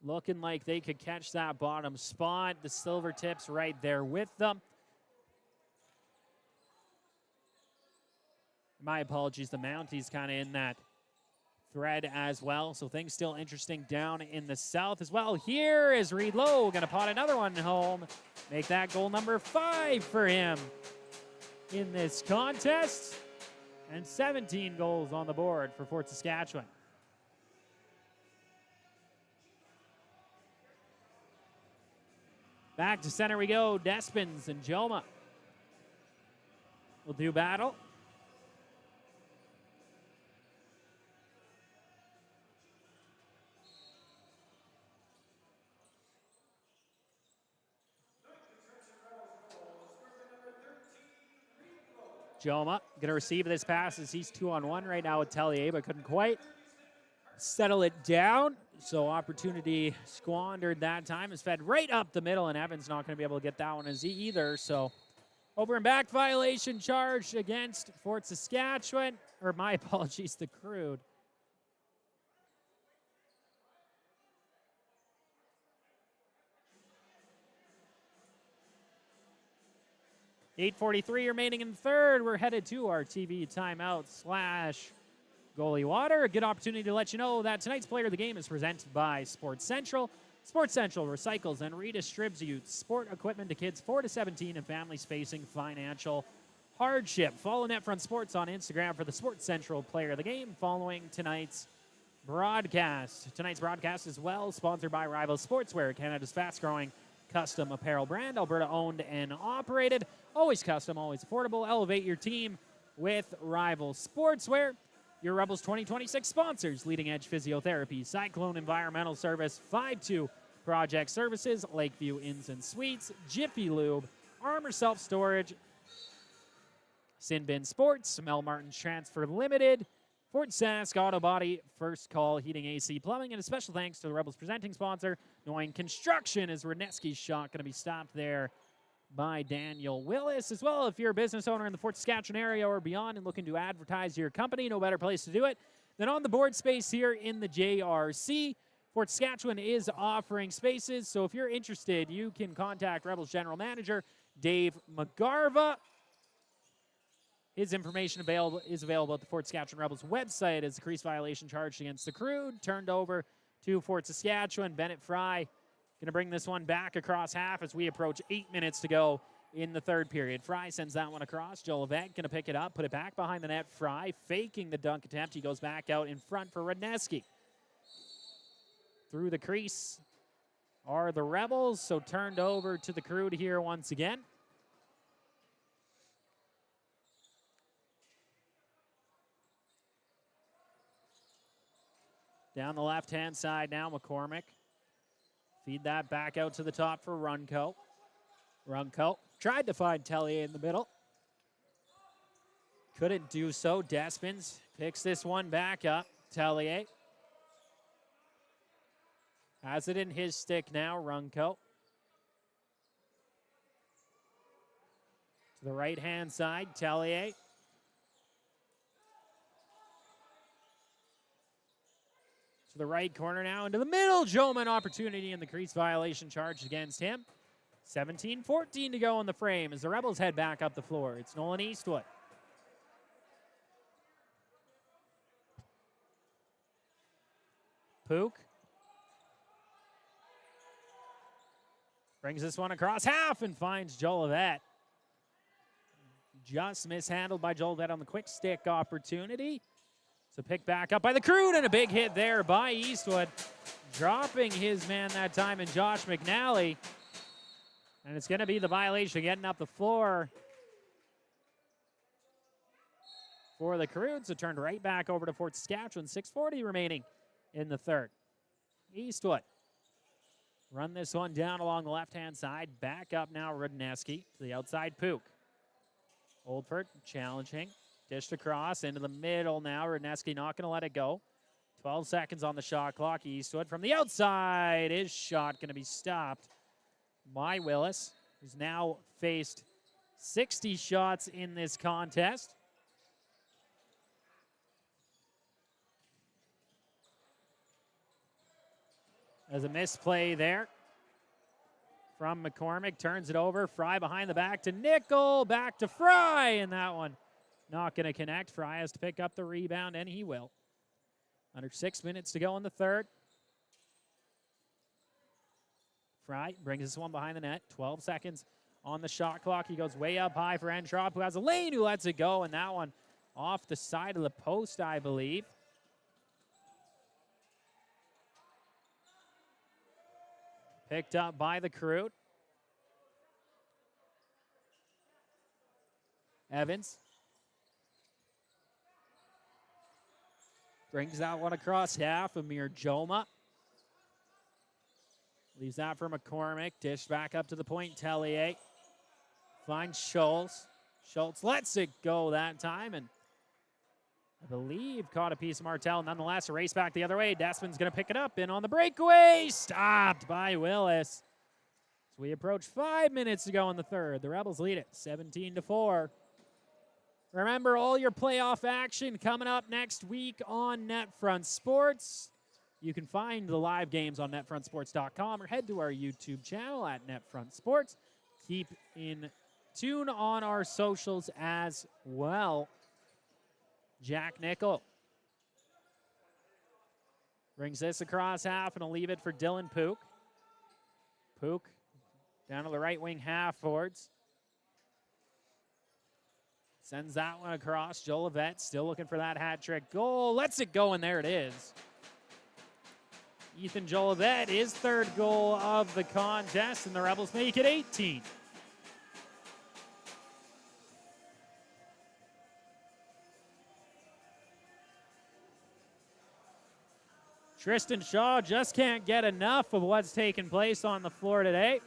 looking like they could catch that bottom spot. The Silver Tips right there with them. My apologies, the Mounties kind of in that thread as well. So things still interesting down in the South as well. Here is Reed Lowe going to pot another one home. Make that goal number 5 for him in this contest. And 17 goals on the board for Fort Saskatchewan. Back to center we go. Despins and Joma will do battle. Joma going to receive this pass as he's 2-on-1 right now with Tellier, but couldn't quite settle it down. So opportunity squandered that time. Is fed right up the middle, and Evans not going to be able to get that one as either. So over and back violation charged against Fort Saskatchewan, or my apologies, the Crude. .8:43 remaining in the third. We're headed to our TV timeout / goalie water. A good opportunity to let you know that tonight's player of the game is presented by Sports Central. Sports Central recycles and redistributes sport equipment to kids 4 to 17 and families facing financial hardship. Follow NetFront Sports on Instagram for the Sports Central player of the game following tonight's broadcast. Tonight's broadcast is well sponsored by Rival Sportswear, Canada's fast-growing custom apparel brand, Alberta owned and operated. Always custom, always affordable. Elevate your team with Rival Sportswear. Your Rebels 2026 sponsors: Leading Edge Physiotherapy, Cyclone Environmental Service, 5-2 Project Services, Lakeview Inns and Suites, Jiffy Lube, Armor Self Storage, Sin Bin Sports, Mel Martin's Transfer Limited, Fort Sask Auto Body, First Call Heating, AC Plumbing, and a special thanks to the Rebels presenting sponsor, Noine Construction, as Reneski's shot going to be stopped there by Daniel Willis. As well, if you're a business owner in the Fort Saskatchewan area or beyond and looking to advertise your company, no better place to do it than on the board space here in the JRC. Fort Saskatchewan is offering spaces, so if you're interested, you can contact Rebels General Manager Dave McGarva. His information is available at the Fort Saskatchewan Rebels website as the crease violation charged against the Crude turned over to Fort Saskatchewan. Bennett Fry going to bring this one back across half as we approach 8 minutes to go in the third period. Fry sends that one across. Joe Levesque going to pick it up, put it back behind the net. Fry faking the dunk attempt. He goes back out in front for Radneski. Through the crease are the Rebels, so turned over to the Crude here once again. Down the left-hand side now, McCormick. Feed that back out to the top for Runco. Runco tried to find Tellier in the middle. Couldn't do so. Despins picks this one back up. Tellier has it in his stick now. Runco. To the right-hand side, Tellier. To the right corner now, into the middle. Joma, opportunity in the crease violation charged against him. 17-14 to go in the frame as the Rebels head back up the floor. It's Nolan Eastwood. Pook brings this one across half and finds Jolivet. Just mishandled by Jolivet on the quick stick opportunity. So pick back up by the Crude, and a big hit there by Eastwood, dropping his man that time in Josh McNally. And it's going to be the violation getting up the floor for the Crude. So turned right back over to Fort Saskatchewan. 6:40 remaining in the third. Eastwood run this one down along the left-hand side. Back up now, Rudneski to the outside. Pook. Oldford challenging. Dished across into the middle now. Rudneski not going to let it go. 12 seconds on the shot clock. Eastwood from the outside. His shot going to be stopped by Willis, who's now faced 60 shots in this contest. There's a misplay there from McCormick. Turns it over. Fry behind the back to Nickel. Back to Fry. And that one not going to connect. Fry has to pick up the rebound, and he will. Under 6 minutes to go in the third. Fry brings this one behind the net. 12 seconds on the shot clock. He goes way up high for Entrop, who has a lane, who lets it go, and that one off the side of the post, I believe. Picked up by the Crude. Evans brings that one across half. Amir Joma leaves that for McCormick. Dish back up to the point. Tellier finds Schultz. Schultz lets it go that time, and I believe caught a piece of Martel. Nonetheless, a race back the other way. Desmond's going to pick it up. In on the breakaway. Stopped by Willis. As we approach 5 minutes to go in the third. The Rebels lead it 17-4. Remember, all your playoff action coming up next week on NetFront Sports. You can find the live games on netfrontsports.com or head to our YouTube channel at NetFront Sports. Keep in tune on our socials as well. Jack Nickel brings this across half and will leave it for Dylan Pook. Pook down to the right wing half forwards. Sends that one across. Jolivet still looking for that hat trick goal. Lets it go, and there it is. Ethan Jolivet, his third goal of the contest, and the Rebels make it 18. Tristan Shaw just can't get enough of what's taking place on the floor today.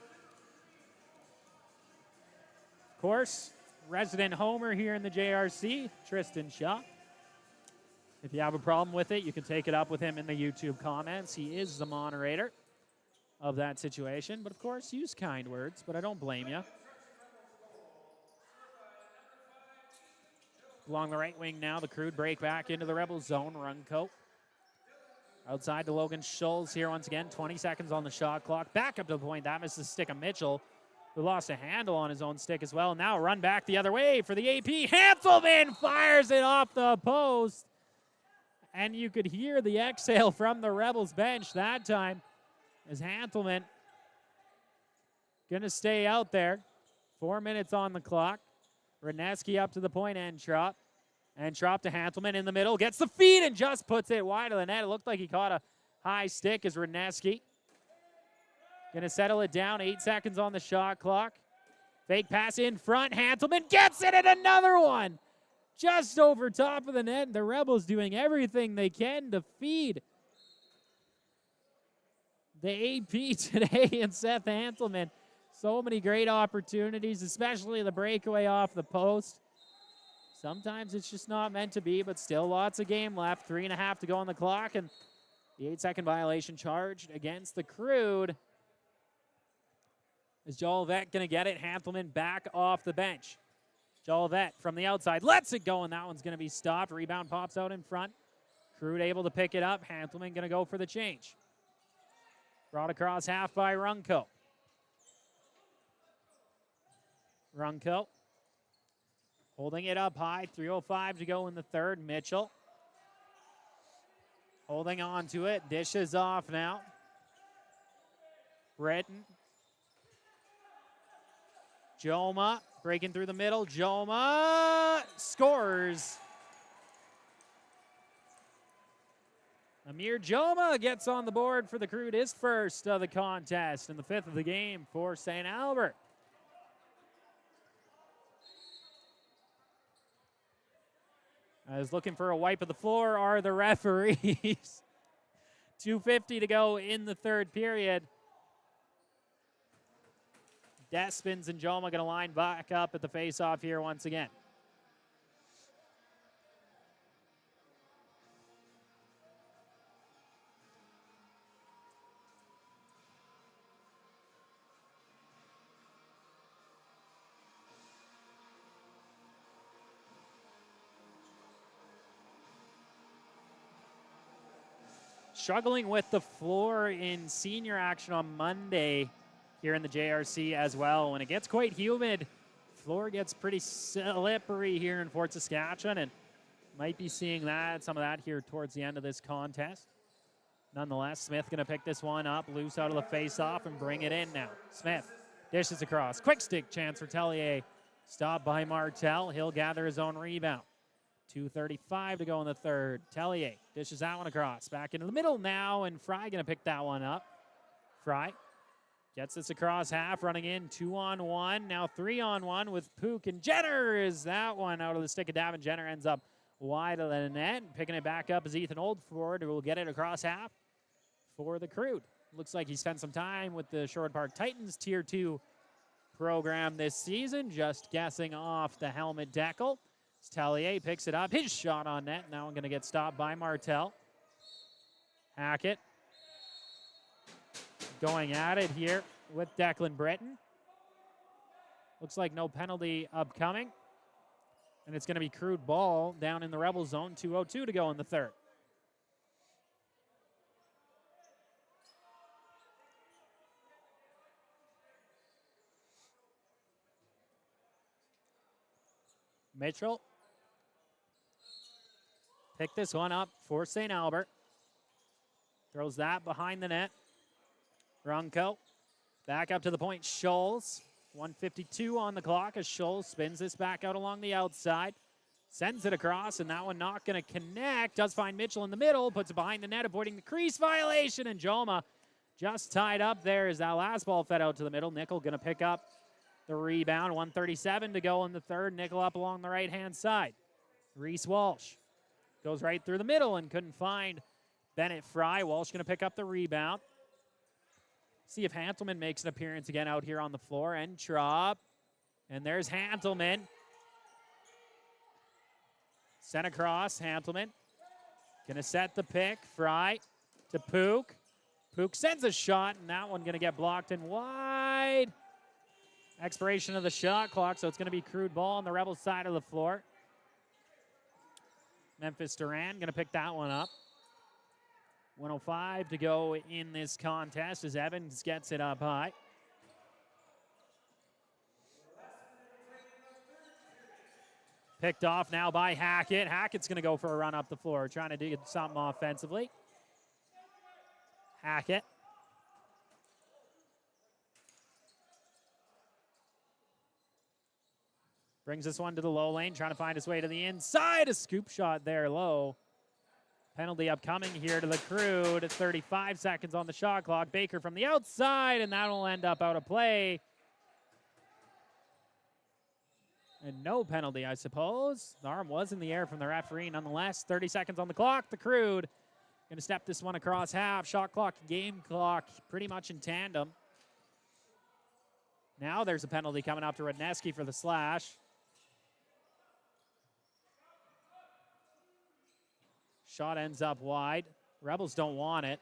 Of course, resident homer here in the JRC, Tristan Shaw. If you have a problem with it, you can take it up with him in the YouTube comments. He is the moderator of that situation. But, of course, use kind words, but I don't blame you. Along the right wing now, the Crude break back into the Rebels zone. Runco outside to Logan Schultz here once again. 20 seconds on the shot clock. Back up to the point. That misses the stick of Mitchell, who lost a handle on his own stick as well. Now a run back the other way for the AP. Hanselman fires it off the post. And you could hear the exhale from the Rebels bench that time as Hanselman going to stay out there. 4 minutes on the clock. Reneski up to the point, Entrop. Entrop to Hanselman in the middle. Gets the feed and just puts it wide of the net. It looked like he caught a high stick as Reneski going to settle it down. 8 seconds on the shot clock. Fake pass in front. Hanselman gets it, and another one. Just over top of the net. The Rebels doing everything they can to feed the AP today and Seth Hanselman. So many great opportunities, especially the breakaway off the post. Sometimes it's just not meant to be, but still lots of game left. 3.5 to go on the clock, and the 8-second violation charged against the Crude. Is Jolivet going to get it? Hanselman back off the bench. Jolivet from the outside lets it go, and that one's going to be stopped. Rebound pops out in front. Crude able to pick it up. Hanselman going to go for the change. Brought across half by Runco. Runco holding it up high. 3:05 to go in the third. Mitchell holding on to it. Dishes off now. Britton. Joma breaking through the middle. Joma scores. Amir Joma gets on the board for the Crude, his first of the contest and the 5th of the game for St. Albert. I was looking for a wipe of the floor are the referees. 2:50 to go in the third period. Despins and Joma going to line back up at the face-off here once again. Struggling with the floor in senior action on Monday here in the JRC as well. When it gets quite humid, floor gets pretty slippery here in Fort Saskatchewan, and might be seeing that, some of that here towards the end of this contest. Nonetheless, Smith going to pick this one up, loose out of the face-off, and bring it in now. Smith dishes across. Quick stick chance for Tellier. Stopped by Martel. He'll gather his own rebound. 2:35 to go in the third. Tellier dishes that one across. Back into the middle now, and Fry going to pick that one up. Fry gets this across half, running in 2-on-1. Now 3-on-1 with Pook, and Jenner is that one out of the stick of Davin. Jenner ends up wide of the net. Picking it back up is Ethan Oldford, who will get it across half for the Crude. Looks like he spent some time with the Sherwood Park Titans Tier 2 program this season, just guessing off the helmet decal. Tellier picks it up. His shot on net. Now I'm going to get stopped by Martel. Hackett going at it here with Declan Britton. Looks like no penalty upcoming. And it's going to be Crude ball down in the Rebel zone. 2:02 to go in the third. Mitchell. Pick this one up for St. Albert. Throws that behind the net. Runco back up to the point. Scholes. 1:52 on the clock as Scholes spins this back out along the outside. Sends it across, and that one not going to connect. Does find Mitchell in the middle. Puts it behind the net, avoiding the crease violation. And Joma just tied up there as that last ball fed out to the middle. Nickel going to pick up the rebound. 1:37 to go in the third. Nickel up along the right-hand side. Reese Walsh goes right through the middle and couldn't find Bennett Fry. Walsh going to pick up the rebound. See if Hantelman makes an appearance again out here on the floor. And Trop. And there's Hantelman. Sent across. Hantelman going to set the pick. Fry to Pook. Pook sends a shot, and that one going to get blocked and wide. Expiration of the shot clock, so it's going to be Crude ball on the Rebels side of the floor. Memphis Duran going to pick that one up. 1:05 to go in this contest as Evans gets it up high. Picked off now by Hackett. Hackett's going to go for a run up the floor, trying to do something offensively. Hackett. Brings this one to the low lane, trying to find his way to the inside. A scoop shot there low. Penalty upcoming here to the Crude. 35 seconds on the shot clock. Baker from the outside, and that'll end up out of play. And no penalty, I suppose. The arm was in the air from the referee. Nonetheless, 30 seconds on the clock. The Crude going to step this one across half. Shot clock, game clock, pretty much in tandem. Now there's a penalty coming up to Radneski for the slash. Shot ends up wide. Rebels don't want it.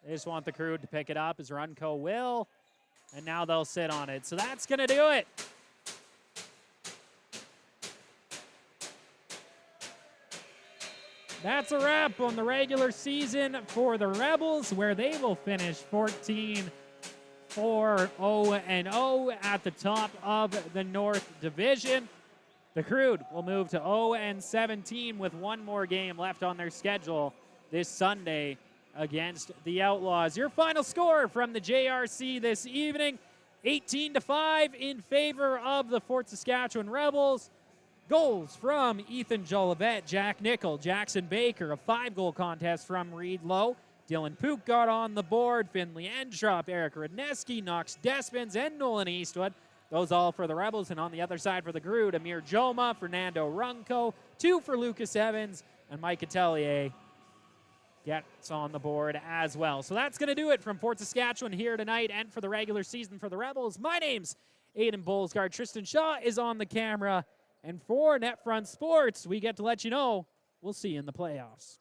They just want the Crude to pick it up as Runco will. And now they'll sit on it. So that's going to do it. That's a wrap on the regular season for the Rebels, where they will finish 14-4-0-0 at the top of the North Division. The Crude will move to 0-17 with one more game left on their schedule this Sunday against the Outlaws. Your final score from the JRC this evening, 18-5 in favor of the Fort Saskatchewan Rebels. Goals from Ethan Jolivet, Jack Nickel, Jackson Baker, a 5-goal contest from Reed Lowe. Dylan Pook got on the board, Finley Entrop, Eric Radneski, Knox Despins, and Nolan Eastwood. Those all for the Rebels. And on the other side for the Crude, Amir Joma, Fernando Runco, 2 for Lucas Evans, and Mike Atelier gets on the board as well. So that's going to do it from Fort Saskatchewan here tonight and for the regular season for the Rebels. My name's Aiden Bolsgaard. Tristan Shaw is on the camera. And for NetFront Sports, we get to let you know we'll see you in the playoffs.